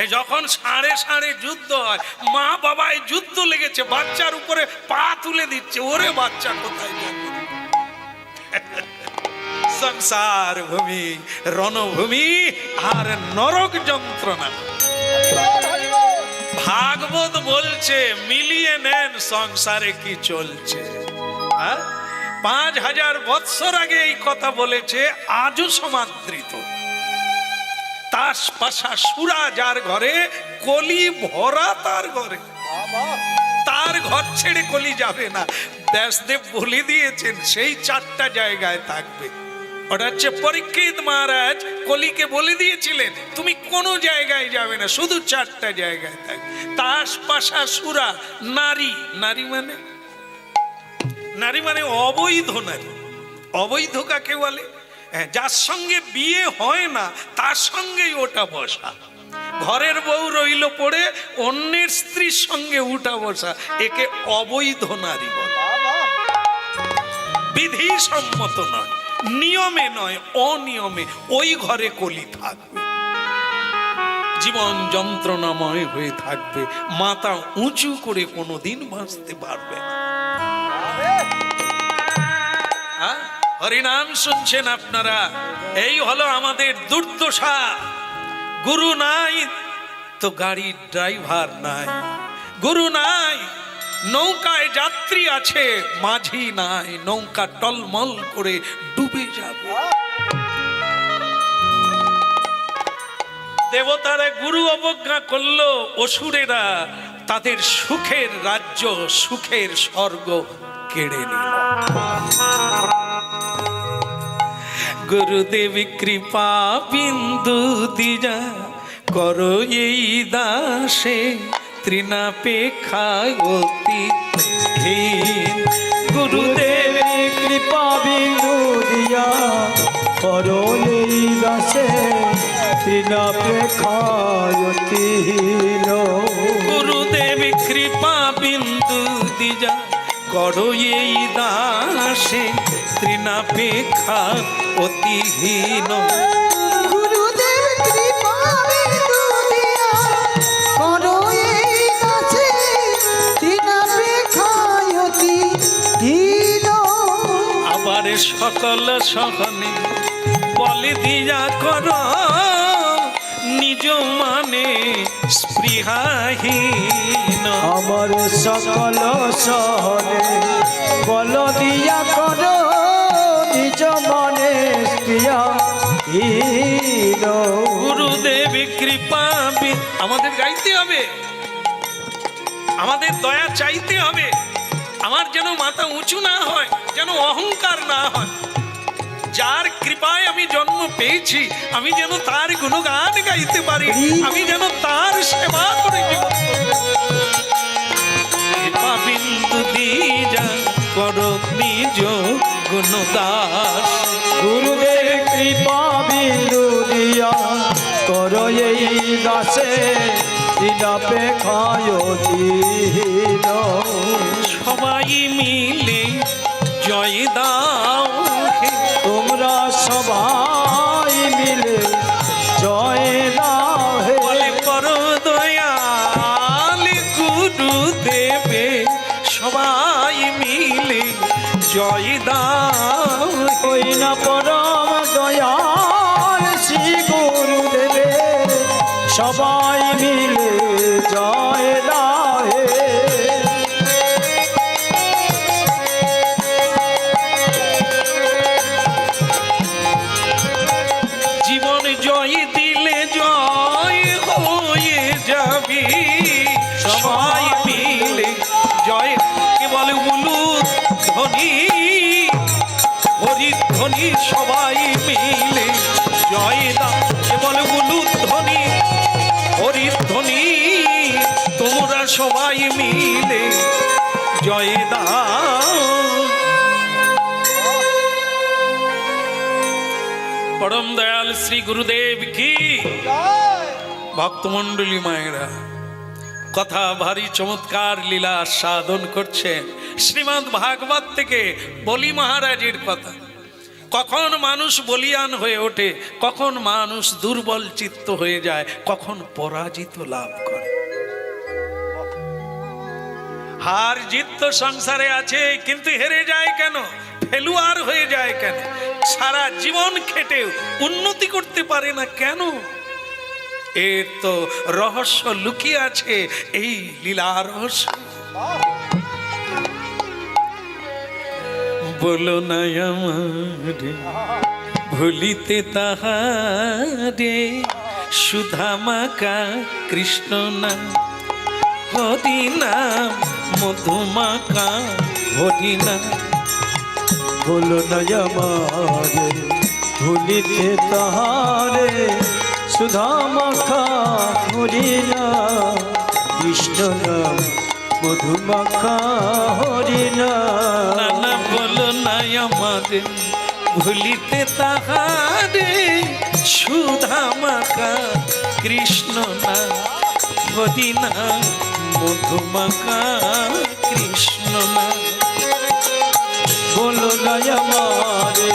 এই যখন সাড়ে সাড়ে যুদ্ধ হয়, মা বাবায় যুদ্ধ লেগেছে, বাচ্চার উপরে পা তুলে দিচ্ছে। ওরে বাচ্চা কোথায় যাবে? সংসার ভূমি, রণভূমি আর নরক যন্ত্রণা। ভাগবত বলছে মিলিয়ে নেন সংসারে কি চলছে। 5000 বৎসর আগে এই কথা বলেছে, আজও সমাদৃত। তাস পাশা সুরা যার ঘরে, কলি ভরা তার ঘরে। তার ঘর ছেড়ে কলি যাবে না। ব্যাসদেব বলে দিয়েছেন সেই 4টা জায়গায় থাকবে। ওটা হচ্ছে পরীক্ষিত মহারাজ কলিকে বলে দিয়েছিলেন তুমি কোনো জায়গায় যাবে না, শুধু 4টা জায়গায় থাকবে। তাস পাশা সুরা। নারী, নারী মানে, নারী মানে অবৈধ নারী। অবৈধ কাকে বলে? যার সঙ্গে বিয়ে হয় না তার সঙ্গেই ওটা বসা। ঘরের বউ রইল পড়ে, অন্যের স্ত্রীর সঙ্গে উঠা বসা, একে অবৈধ নারী বলে। বিধি সম্মত নয়, নিয়মে নয়, অনিয়মে ওই ঘরে কলি থাকবে। জীবন যন্ত্রণাময় হয়ে থাকবে, মাথা উঁচু করে কোনোদিন বাঁচতে পারবে না। হরিনাম শুনছেন আপনারা? এই হলো আমাদের দুর্দশা। গুরু নাই তো গাড়ির ড্রাইভার নাই, গুরু নাই, নৌকায় যাত্রী আছে, মাঝি নাই, নৌকা টলমল করে ডুবে যাবে। দেবতারা গুরু অবজ্ঞা করলো, অসুরেরা তাদের সুখের রাজ্য, সুখের স্বর্গ কেড়ে নিল। গুরুদেব কৃপা বিন্দু দিজা করো এই দাসে, তৃণাপেক্ষায় অতি হীন। গুরুদেব কৃপা বিন্দু দিয়া করো এই দাসে, তৃণাপেক্ষায় অতি হীন। গুরুদেব কৃপা বিন্দু দিজা করো এই দাসে, তৃণাপেক্ষা অতি হীন। গুরুদেব কৃপা বিন্দু দিয়া করো এই দাসে, সকল সহনে বলে দিয়া কর নিজ মানে স্পৃহাহীন। আমার সকল সহনে বল দিয়া কর নিজ মনে ক্রিয়াহীন। গুরুদেব কৃপা আমাদের গাইতে হবে, আমাদের দয়া চাইতে হবে। আমার যেন মাথা উঁচু না হয়, যেন অহংকার না হয়। যার কৃপায় আমি জন্ম পেয়েছি, আমি যেন তার গুণগান গাইতে পারি, আমি যেন তার সেবা করে জীবন কৃপা বিন্দু দিয়া কর নিজ গুণদাস। গুরুদেব কৃপা বিন্দু দিয়া কর এই দাসে দিনাপেক্ষায় দীন। সবাই মিলে জয় দাও হে, তোমরা সবাই মিলে জয় দাও হে। বলে কর দয়াল গুরুদেবে সবাই মিলে জয় দাও হে। ওই না পরম দয়াল শ্রী গুরুদেবে সবাই মিলে জয় দাও হে। জীবন জয় দিলে জয় হয়ে যাবি, সবাই মিলে জয় কেবল উলু ধ্বনি হরি ধ্বনি সবাই মিলে জয় দাও, কেবল উলু ধ্বনি হরি ধ্বনি তোমরা সবাই মিলে জয় দাও। পরম দয়াল শ্রী গুরুদেব কি ভক্তমণ্ডলী মায়েরা কথা ভারী চমৎকার লীলা সাধন করছেন। শ্রীমদ্ ভাগবত থেকে বলি মহারাজের কথা। কখন মানুষ বলিয়ান হয়ে ওঠে, কখন মানুষ দুর্বল চিত্ত হয়ে যায়, কখন পরাজিত লাভ করে। হার জিত তো সংসারে আছে, কিন্তু হেরে যায় কেন, ফেলুয়ার হয়ে যায় কেন, সারা জীবন খেটেও উন্নতি করতে পারে না কেন? এর তো রহস্য লুকিয়ে আছে এই লীলা রহস্য। বলো না আমারে ভুলিতে তাহারে, সুধামাকা কৃষ্ণ নাম হরি নাম, মধুমাকা হরি নাম। বলো না আমারে ভুলিতে তাহারে, সুধা মাখা হরি নাম, কৃষ্ণ নাম মধুমাখা হরি নাম। নানা বলো না আমারে ভুলিতে তাহারে, সুধামাকা কৃষ্ণ নাম হরি নাম, মধুমাকা কৃষ্ণ নাম। বলো না আমারে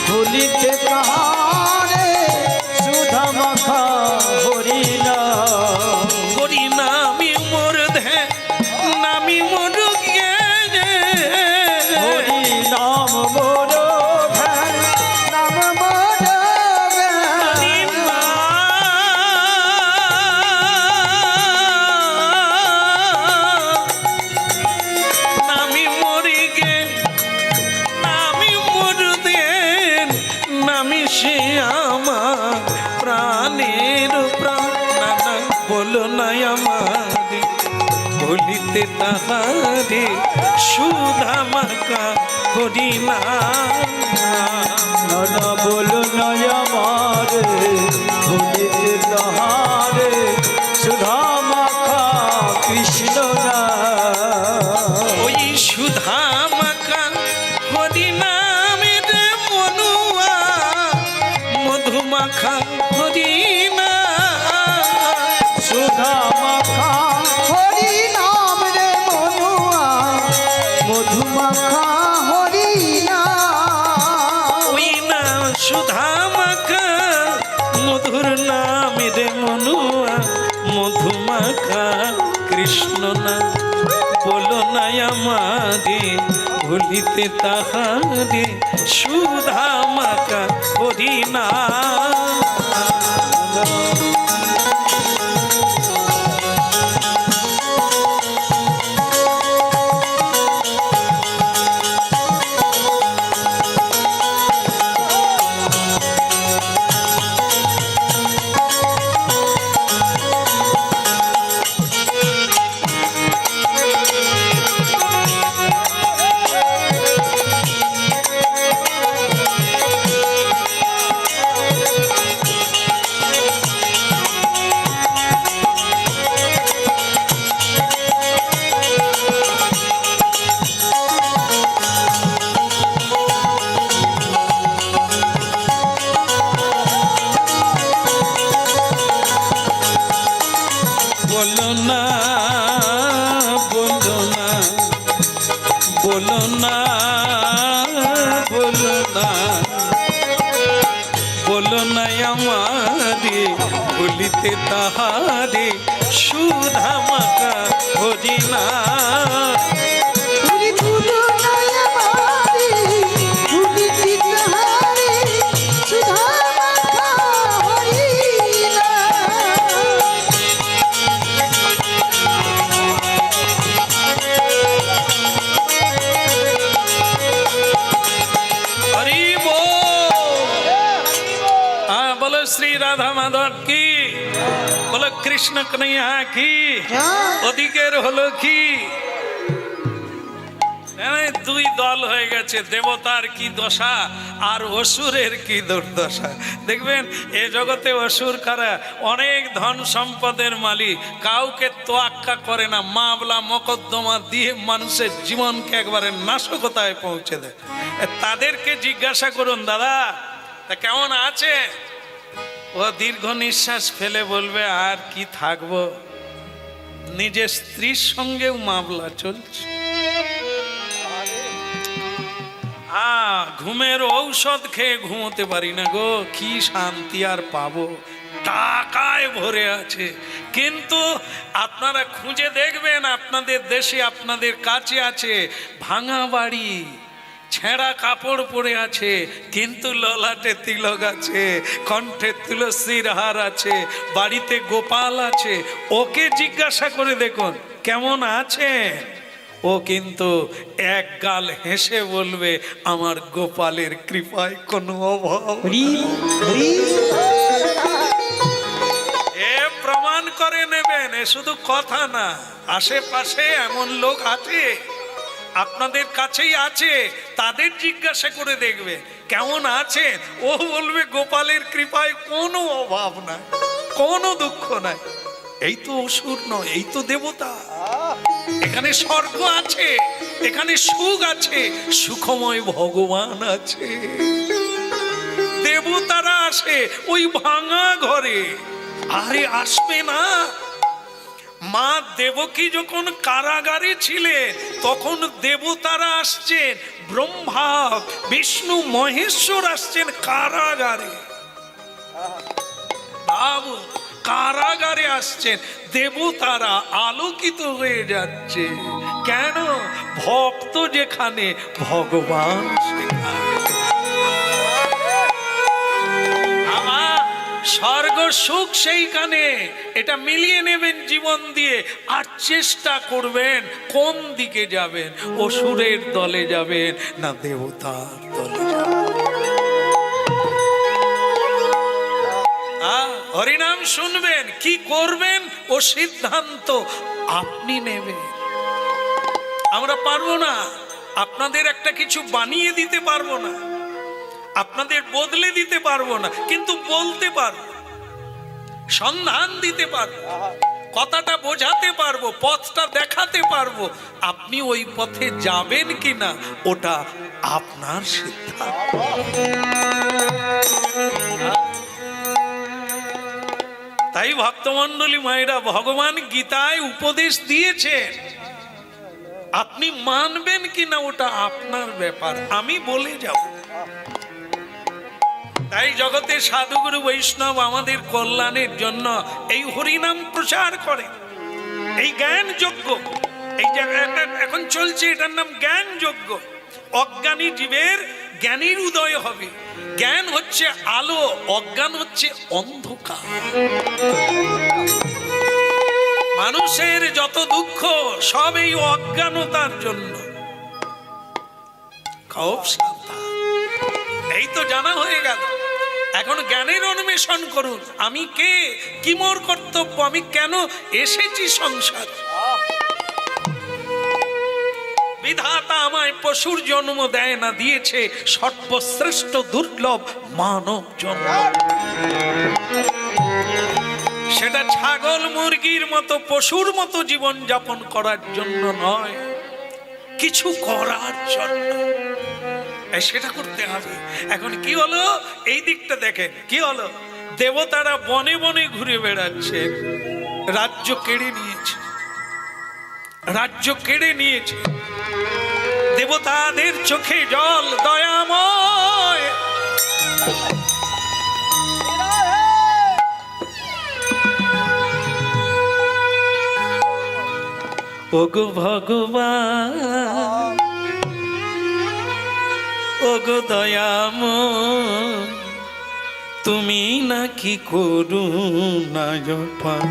ভুলিতে তাহারে, সুধা মাখা হরি নাম। হরি নামি মোর ধে নামি মোর গে, হরি নাম মোর ধ্যান, নাম মোর জ্ঞান। হরি নামি মোর গে, নামি মোর দেন, নামি সে আমার প্রাণের প্রাণ। নানা বলো না আমারে বলিতে তাহারে, সুধামাকা হরি নাম। নানা বলো না আমারে ভুলিতে তাহারে, সুধা মাখা কৃষ্ণ নাম। ওই সুধামাকা হরি নামের মনুয়া, মধুমাখা হরি নাম। সুধা মাখা হরি নাম রে মনুয়া, মধুমাখা হরি নাম। ওই না সুধামাখা মধুর নামের মনুয়া, মধুমাখা কৃষ্ণ নাম। বলো না আমারে ভুলিতে তাহারে সুধা মাখা হরিনা। বলো না বলো না বলো না বলো না বলো না আমারে ভুলিতে তাহারে সুধা মাখা হরিনা। श्री राधा माधव की बोलो, कृष्ण कन्हैया की। ওদিকের হলো কি দুই দল হয়ে গেছে, দেবতার কি দশা আর অসুরের কি দুর্দশা। দেখবেন এ জগতে অসুর কারা, অনেক ধন সম্পদের মালিক, কাউকে তোয়াক্কা করে না, মামলা মকদ্দমা দিয়ে মানুষের জীবনকে একবারে নাশকতায় পৌঁছে দেয়। তাদেরকে জিজ্ঞাসা করুন, দাদা তা কেমন আছে? ও দীর্ঘ নিঃশ্বাস ফেলে বলবে, আর কি থাকবো, নিজের স্ত্রীর সঙ্গেও মামলা চলছে। ঘুমের ঔষধ খেয়ে ঘুমোতে পারি না গো, কি শান্তি আর পাবো, টাকায় ভরে আছে। কিন্তু আপনারা খুঁজে দেখবেন, আপনাদের দেশে আপনাদের কাছে আছে ভাঙা বাড়ি, ছেঁড়া কাপড় পরে আছে, কিন্তু ললাটে তিলক আছে, কণ্ঠে তুলসীর হার আছে, বাড়িতে গোপাল আছে। ওকে জিজ্ঞাসা করে দেখুন কেমন আছে। ও কিন্তু এক গাল হেসে বলবে, আমার গোপালের কৃপায় কোনো অভাব। এ প্রমাণ করে নেবেন, এ শুধু কথা না, আশেপাশে এমন লোক আছে, আপনাদের কাছেই আছে, তাদের জিজ্ঞাসা করে দেখবে কেমন আছে। ও বলবে গোপালের কৃপায় কোনো অভাব নাই, কোনো দুঃখ নাই। এই তো অসুর নয়, এই তো দেবতা। এখানে স্বর্গ আছে, এখানে সুখ আছে, সুখময় ভগবান আছে। দেবতারা আসে ওই ভাঙা ঘরে, আরে আসবে না? মা দেবকী যখন কারাগারে ছিলেন তখন দেবতারা আসছেন, ব্রহ্মা বিষ্ণু মহেশ্বর আসছেন কারাগারে। বাবু কারাগারে আসছেন, দেবতারা আলোকিত হয়ে যাচ্ছে। কেন? ভক্ত যেখানে ভগবান সেখানে। স্বর্গ সুখ সেইখানে, এটা মিলিয়ে নেবেন জীবন দিয়ে। আর চেষ্টা করবেন কোন দিকে যাবেন, অসুরের দলে যাবেন না দেবতার দলে যাবেন। হরিনাম শুনবেন, কি করবেন ও সিদ্ধান্ত আপনি নেবেন। আমরা পারবো না, আপনাদের একটা কিছু বানিয়ে দিতে পারবো না, আপনাদের বদলে দিতে পারবো না, কিন্তু বলতে পারবো, সন্ধান দিতে পারবো, কথাটা বোঝাতে পারবো, পথটা দেখাতে পারবো। আপনি ওই পথে যাবেন কিনা ওটা আপনার সিদ্ধান্ত। তাই ভক্তমণ্ডলী মায়েরা, ভগবান গীতায় উপদেশ দিয়েছেন, আপনি মানবেন কিনা ওটা আপনার ব্যাপার, আমি বলে যাব। তাই জগতে সাধুগুরু বৈষ্ণব আমাদের কল্যাণের জন্য এই হরিনাম প্রচার করে, এই জ্ঞান যজ্ঞ, এই যে এখন চলছে, এটার নাম জ্ঞান যজ্ঞ। অজ্ঞানী জীবের জ্ঞানীর উদয় হবে। জ্ঞান হচ্ছে আলো, অজ্ঞান হচ্ছে অন্ধকার। মানুষের যত দুঃখ সব এই অজ্ঞানতার জন্য। খুব সাবধান। এই তো জানা হয়ে গেল, এখন জ্ঞানের অন্বেষণ করুন। আমি কে, কি মোর কর্তব্য, আমি কেন এসেছি সংসার। বিধাতা আমায় পশুর জন্ম দেয় না, দিয়েছে সর্বশ্রেষ্ঠ দুর্লভ মানব জন্ম। সেটা ছাগল মুরগির মতো পশুর মতো জীবন যাপন করার জন্য নয়, কিছু করার জন্য। সেটা করতে হবে। এখন কি হলো, এই দিকটা দেখেন কি হলো, দেবতারা বনে বনে ঘুরে বেড়াচ্ছে, রাজ্য কেড়ে নিয়েছে, রাজ্য কেড়ে নিয়েছে। দেবতাদের চোখে জল, দয়াময়। ওগো ভগবান, ওগো দয়াময়, তুমি নাকি করুণা পান,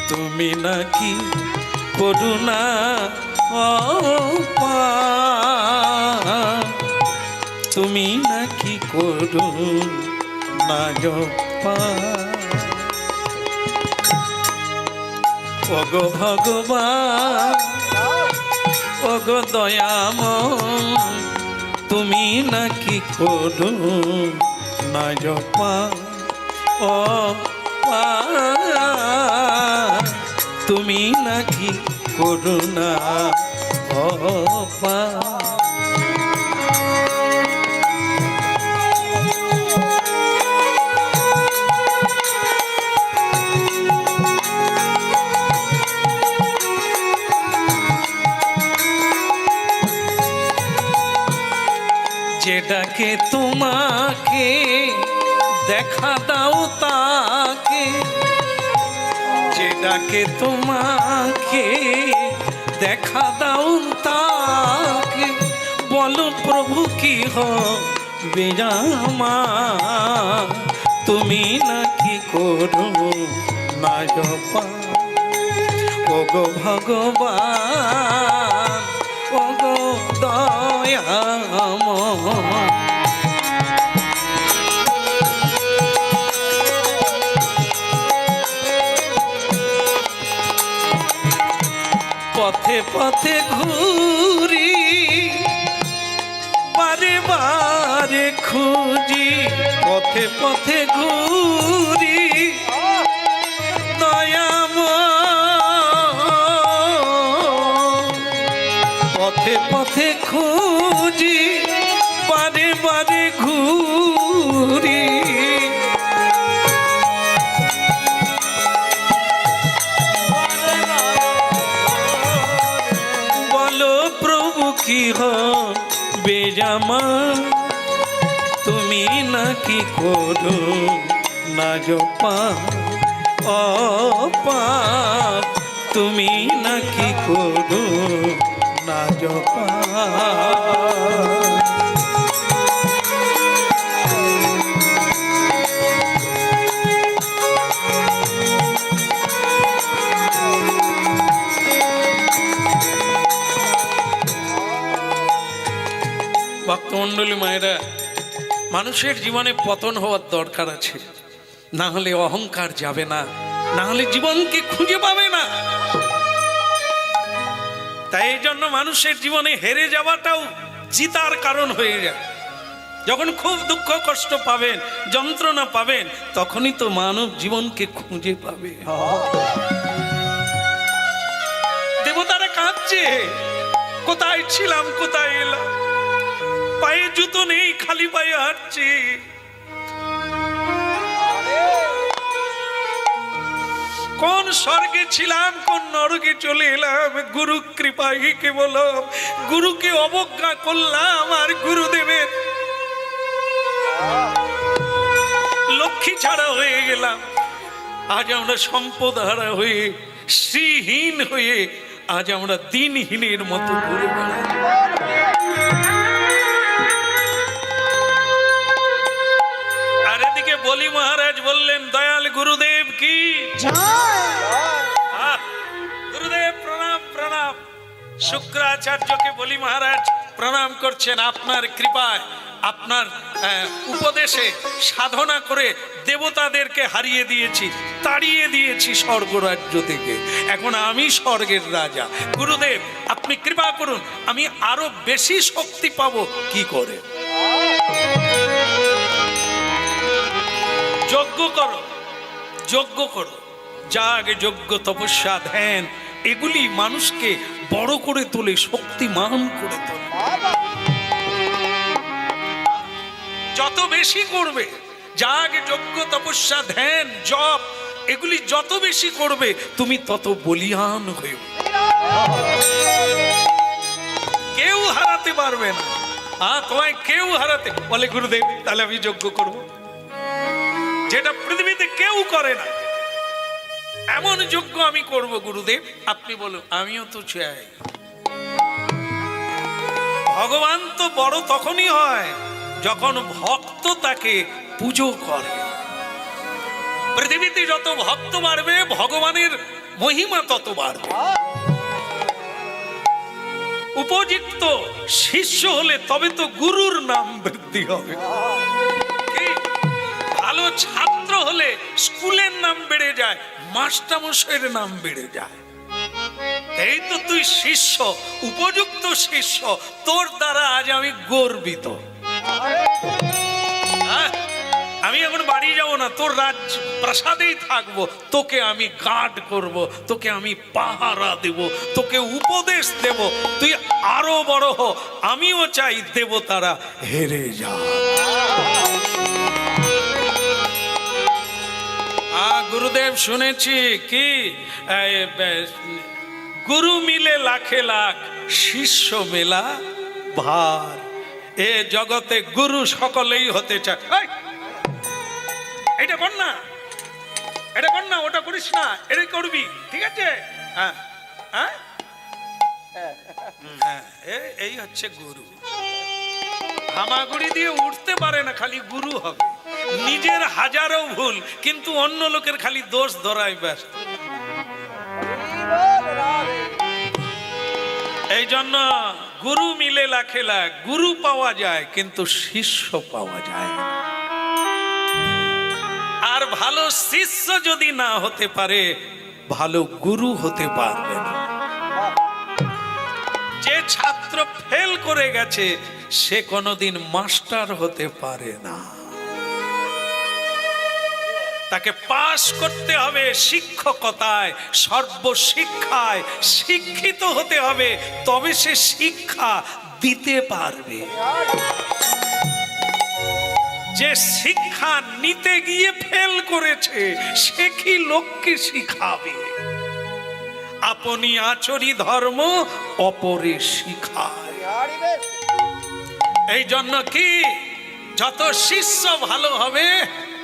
তুমি নাকি করুণা পান, তুমি নাকি করুণা পান। ওগো ভগবান, ওগো দয়াময়, তুমি নাকি করুণা পান, ও পান, তুমি নাকি করুণা পান। যেটাকে তোমাকে দেখা দাও তাকে, যেটাকে তোমাকে দেখা দাও তাকে, বলো প্রভু কি হবে আমার, তুমি নাকি করুণা পান। ওগো ভগবান, ওগো দয়াময়, পথে পথে ঘুরি, বারে বারে খুঁজি, পথে পথে ঘুরি, দয়াময়, পথে পথে খুঁজি, বারে বারে ঘুরি, বলো প্রভু কি হবে আমার, তুমি নাকি করুণা পান, ও পাপ, তুমি নাকি করুণা পান। ভক্তমণ্ডলী মায়েরা, মানুষের জীবনে পতন হওয়ার দরকার আছে, না হলে অহংকার যাবে না, না হলে জীবনকে খুঁজে পাবে না। তাই এই জন্য মানুষের জীবনে হেরে যাওয়াটাও জিতার কারণ হয়ে যায়। যখন খুব দুঃখ কষ্ট পাবেন, যন্ত্রণা পাবেন, তখনই তো মানব জীবনকে খুঁজে পাবে। দেবতারা কাঁদছে, কোথায় ছিলাম, কোথায় এলাম, পায়ে জুতো নেই, খালি পায়ে হাঁটছি। কোন স্বর্গে ছিলাম, কোন নরকে চলে এলাম, গুরু কৃপায় কেবল গুরুকে অবজ্ঞা করলাম, আর গুরুদেবের লক্ষ্মী ছাড়া হয়ে গেলাম। আজ আমরা সম্পদ হারা হয়ে শ্রীহীন হয়ে আজ আমরা দিনহীনের মতো ঘুরে বেড়াই। আর এদিকে বলি মহারাজ বললেন, দয়াল গুরুদেব কি গুরুদেব প্রণাম প্রণাম। শুক্রাচার্যকে বলি মহারাজ প্রণাম করছেন। আপনার কৃপায়, আপনার উপদেশে সাধনা করে দেবতাদেরকে হারিয়ে দিয়েছি, তাড়িয়ে দিয়েছি স্বর্গরাজ্য থেকে। এখন আমি স্বর্গের রাজা। গুরুদেব আপনি কৃপা করুন, আমি আরো বেশি শক্তি পাবো কি করে? যজ্ঞ করো, যজ্ঞ করো। যাগ, যজ্ঞ, তপস্যা, ধ্যান এগুলি মানুষকে বড় করে তোলে, শক্তিমান করে তোলে। যত বেশি করবে যাগ, যজ্ঞ, তপস্যা, ধ্যান, জপ এগুলি যত বেশি করবে তুমি তত বলিয়ান হয়ে কেউ হারাতে পারবে না। তোমায় কেউ হারাতে বলে গুরুদেব তাহলে আমি যজ্ঞ করব, যেটা পৃথিবীতে কেউ করে না এমন যজ্ঞ আমি করব। গুরুদেব আপনি বলুন। আমিও তো চাই। ভগবান তো বড় তখনই হয় যখন ভক্ত তাকে পুজো করে। পৃথিবীতে যত ভক্ত বাড়বে ভগবানের মহিমা তত বাড়বে। উপযুক্ত শিষ্য হলে তবে তো গুরুর নাম বৃদ্ধি হবে। ভালো ছাত্র হলে স্কুলের নাম বেড়ে যায়, মাস্টারমশাইয়ের নাম বেড়ে যায়। এই তো তুই শিষ্য, উপযুক্ত শিষ্য, তোর দ্বারা আজ আমি গর্বিত। আমি এখন বাড়ি যাব না, তোর রাজ প্রাসাদেই থাকবো। তোকে আমি গার্ড করব, তোকে আমি পাহারা দেব, তোকে উপদেশ দেব, তুই আরো বড় হ। আমিও চাই দেবতারা হেরে যা। গুরুদেব শুনেছি কি গুরু মিলে লাখে লাখ, শিষ্য মেলা ভার। এ জগতে গুরু সকলেই হতে চায়। এটা কর না, এটা কর না, ওটা করিস না, এটাই করবি, ঠিক আছে? হ্যাঁ হ্যাঁ, এই হচ্ছে গুরু। হামাগুড়ি দিয়ে উঠতে পারে না, খালি গুরু হবে। নিজের হাজারো ভুল কিন্তু অন্য লোকের খালি দোষ ধরাই ব্যস্ত। এই জন্য গুরু মিলে লাখে লাখ, গুরু পাওয়া যায় কিন্তু শিষ্য পাওয়া যায় না। আর ভালো শিষ্য যদি না হতে পারে ভালো গুরু হতে পারবে না। যে ছাত্র ফেল করে গেছে সে কোনোদিন মাস্টার হতে পারে না। তাকে পাশ করতে হবে শিক্ষকতায়, সর্বশিক্ষায় শিক্ষিত হতে হবে, তবে সে শিক্ষা দিতে পারবে। যে শিক্ষা নিতে গিয়ে ফেল করেছে সে কি লোককে শিখাবে? আপনি আচরি ধর্ম অপরে শিখায়। এই জন্য কি যত শিষ্য ভালো হবে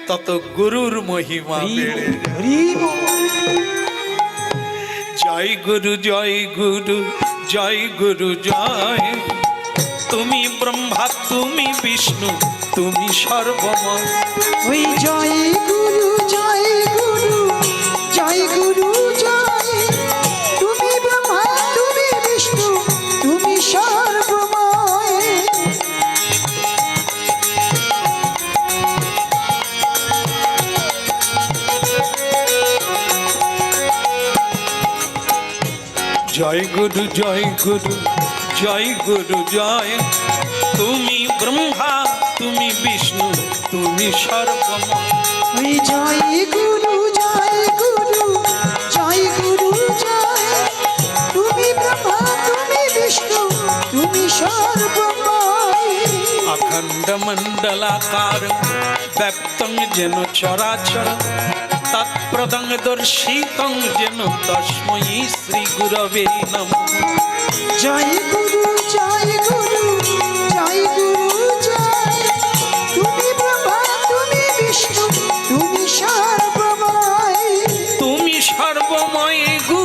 তত গুরুর মহিমা বেড়ে যাবে। জয় গুরু, জয় গুরু, জয় গুরু জয়। তুমি ব্রহ্মা, তুমি বিষ্ণু, তুমি সর্বময়। ওই জয় গুরু, জয় গুরু, জয় গুরু জয়। তুমি ব্রহ্মা, তুমি বিষ্ণু, তুমি সর্বময়। জয় গুরু, জয় গুরু, জয় গুরু জয়। তুমি ব্রহ্মা, তুমি বিষ্ণু, তুমি সর্বময়। ওই জয় গুরু, জয় গুরু, জয় গুরু জয়। তুমি ব্রহ্মা, তুমি বিষ্ণু, তুমি সর্বময়। অখণ্ড মণ্ডলাকার ব্যক্তং যেন চরাচর, তৎপ্রদং দর্শিতং যেন তস্मै শ্রী গুরবে নমঃ। জয় গুরু, জয় গুরু, জয় গুরু জয়। তুমি ব্রহ্মা, তুমি বিষ্ণু, তুমি সর্বময়। তুমি সর্বময় গুরু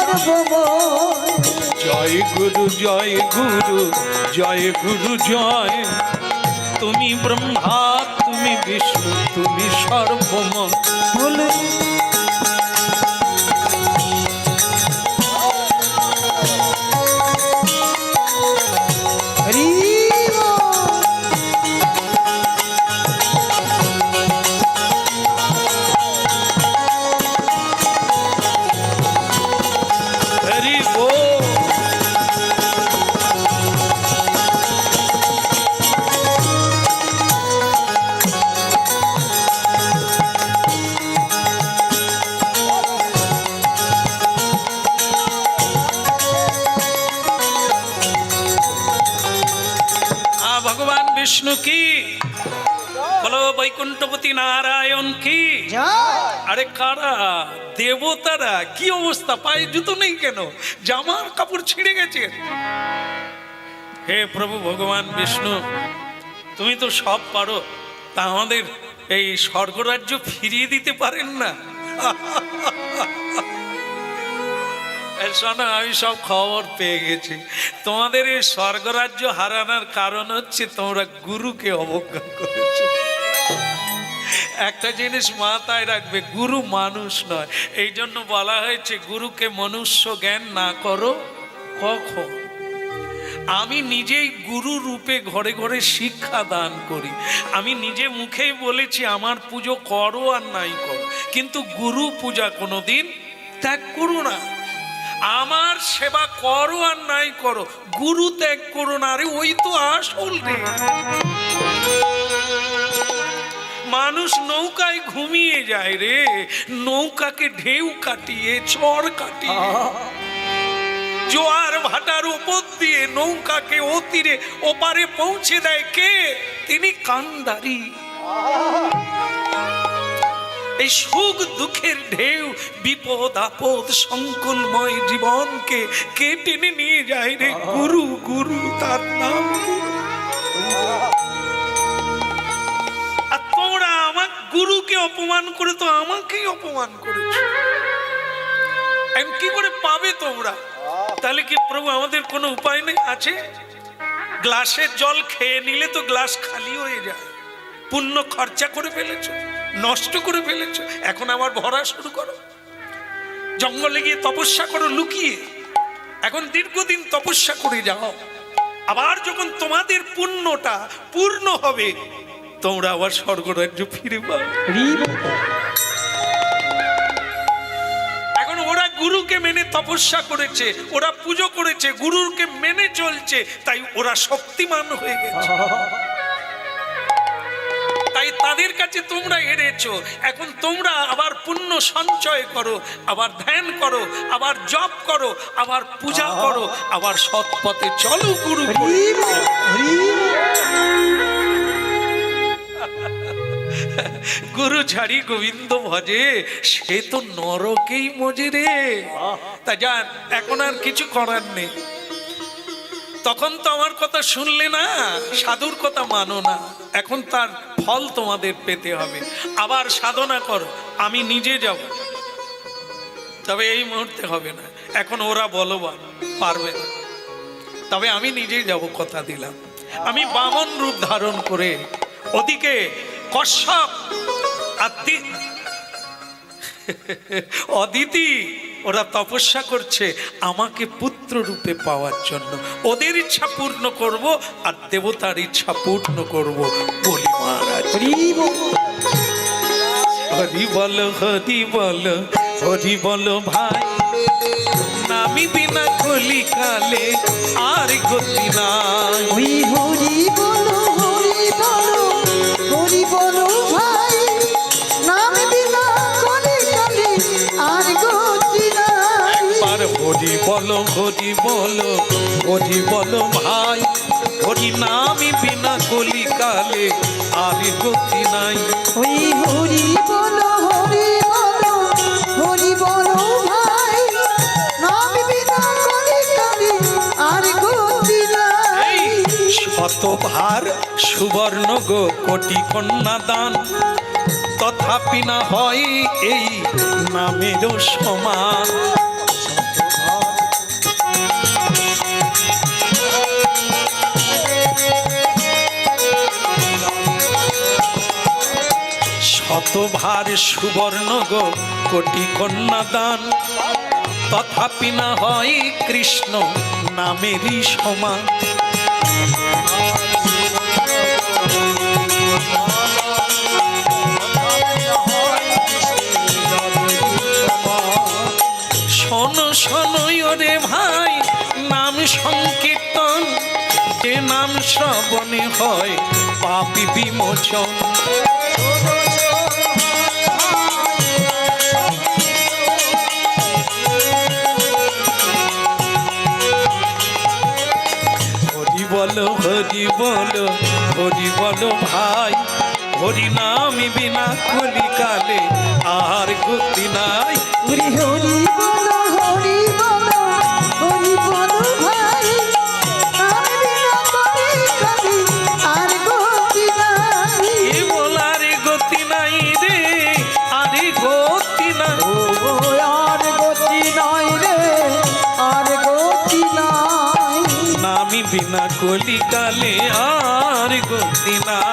সর্বময়। জয় গুরু জয় গুরু জয় গুরু জয়। তুমি ব্রহ্মা তুমি বিষ্ণু তুমি সর্বময়। বলে হরি হরি বল। ভগবান বিষ্ণু কি বলো, বৈকুণ্ঠপতি নারায়ণ কি। জয়। আরে কারা দেবতারা, কি অবস্থা, পায়ে জুতো নেই কেন, জামার কাপড় ছিঁড়ে গেছে। হে প্রভু ভগবান বিষ্ণু, তুমি তো সব পারো, তা আমাদের এই স্বর্গরাজ্য ফিরিয়ে দিতে পারেন না? শোনো, আমি সব খবর পেয়ে গেছি। তোমাদের এই স্বর্গরাজ্য হারানোর কারণ হচ্ছে তোমরা গুরুকে অবজ্ঞা করেছো। একটা জিনিস মাথায় রাখবে, গুরু মানুষ নয়। এই জন্য বলা হয়েছে গুরুকে মনুষ্য জ্ঞান না করো কখন। আমি নিজেই গুরু রূপে ঘরে ঘরে শিক্ষা দান করি। আমি নিজে মুখেই বলেছি আমার পুজো করো আর নাই করো, কিন্তু গুরু পূজা কোনোদিন ত্যাগ করো না। আমার সেবা করো আর নাই করো, গুরু ত্যাগ করো না। আরে ওই তো আসল রে। মানুষ নৌকায় ঘুমিয়ে যায় রে, নৌকাকে ঢেউ কাটিয়ে চড় কাটিয়ে জোয়ার ভাটার উপর দিয়ে নৌকাকে ও তীরে ওপারে পৌঁছে দেয় কে? তিনি কান্ডারি। এই সুখ দুঃখের ঢেউ, বিপদ আপদ সংকুলময় জীবনকে কে টেনে নিয়ে যায় রে? গুরু। গুরু, তার নাম গুরু। আর তোমরা আমার গুরুকে অপমান করে তো আমাকেই অপমান করেছো। আমি কি করে পাবে তোমরা? তাহলে কি প্রভু আমাদের কোনো উপায় নেই? আছে। গ্লাসের জল খেয়ে নিলে তো গ্লাস খালি হয়ে যায়। পুণ্য খরচা করে ফেলেছো, নষ্ট করে ফেলেছো, এখন আবার ভরা শুরু করো। জঙ্গলে গিয়ে তপস্যা করো লুকিয়ে, এখন দীর্ঘদিন তপস্যা করে যাও। আবার যখন তোমাদের পুণ্যটা পূর্ণ হবে, তোমরা আবার স্বর্গরাজ্য ফিরে পাবে। এখন ওরা গুরুকে মেনে তপস্যা করেছে, ওরা পুজো করেছে, গুরুকে মেনে চলছে, তাই ওরা শক্তিমান হয়ে গেছে। তাই তাদের কাছে তোমরা হেরেছো। এখন তোমরা আবার পুণ্য সঞ্চয় করো, আবার ধ্যান করো, আবার জপ করো, আবার পূজা করো, আবার সৎ পথে চলো গুরু। গুরু ছাড়ি গোবিন্দ ভজে, সে তো নরকেই মজে রে। তা যান, এখন আর কিছু করার নেই। তখন তো আমার কথা শুনলে না, সাধুর কথা মানো না। এখন তার ফল তোমাদের পেতে হবে। আবার সাধনা করো, আমি নিজে যাব। তবে এই মুহূর্তে হবে না, এখন ওরা বলবান পারবে না। তবে আমি নিজেই যাব, কথা দিলাম। আমি বামন রূপ ধারণ করে, ওদিকে কশ্যপ অদিতি ওরা তপস্যা করছে আমাকে পুত্র রূপে পাওয়ার জন্য। ওদের ইচ্ছা পূর্ণ করব, আর দেবতার ইচ্ছা পূর্ণ করব বলি মহারাজ। হরি বল হরি বল হরি বল ভাই, নামি বিনা কলিকালে আর গতি নাই। হরি বলো হরি বলো হরি বলো ভাই, নাম বিনা কলিকালে আর গতি নাই। একবার হরি বল হরি বল হরি বল ভাই, হরি নামি বিনা কলিকালে আর গতি নাই। হরি বলো হরি বলো হরি বলো ভাই, নাম বিনা কলিকালে আর গতি নাই। শতভার সুবর্ণ গো কোটি কন্যা দান, তথাপি না হয় এই নামের সমান। এত ভার সুবর্ণ গো কোটি কন্যা দান, তথাপি না হয় কৃষ্ণ নামেরই সমান। শোনো শোনো রে ভাই নাম সংকীর্তন, যে নাম শ্রবণে হয় পাপী বিমোচন। হরি বলো হরি বলো হরি বলো ভাই, হরি নাম বিনা কলিকালে আর গতি নাই। হরি হরি বলো হরি বলো হরি বলো ভাই, নাম বিনা কলিকালে আর গতি নাই। এ বলার গতি নাই রে, আরে গতি নাই। ও আর গতি নাই রে, আর গতি নাই। নামি বিনা কলিকালে আর গতি নাই।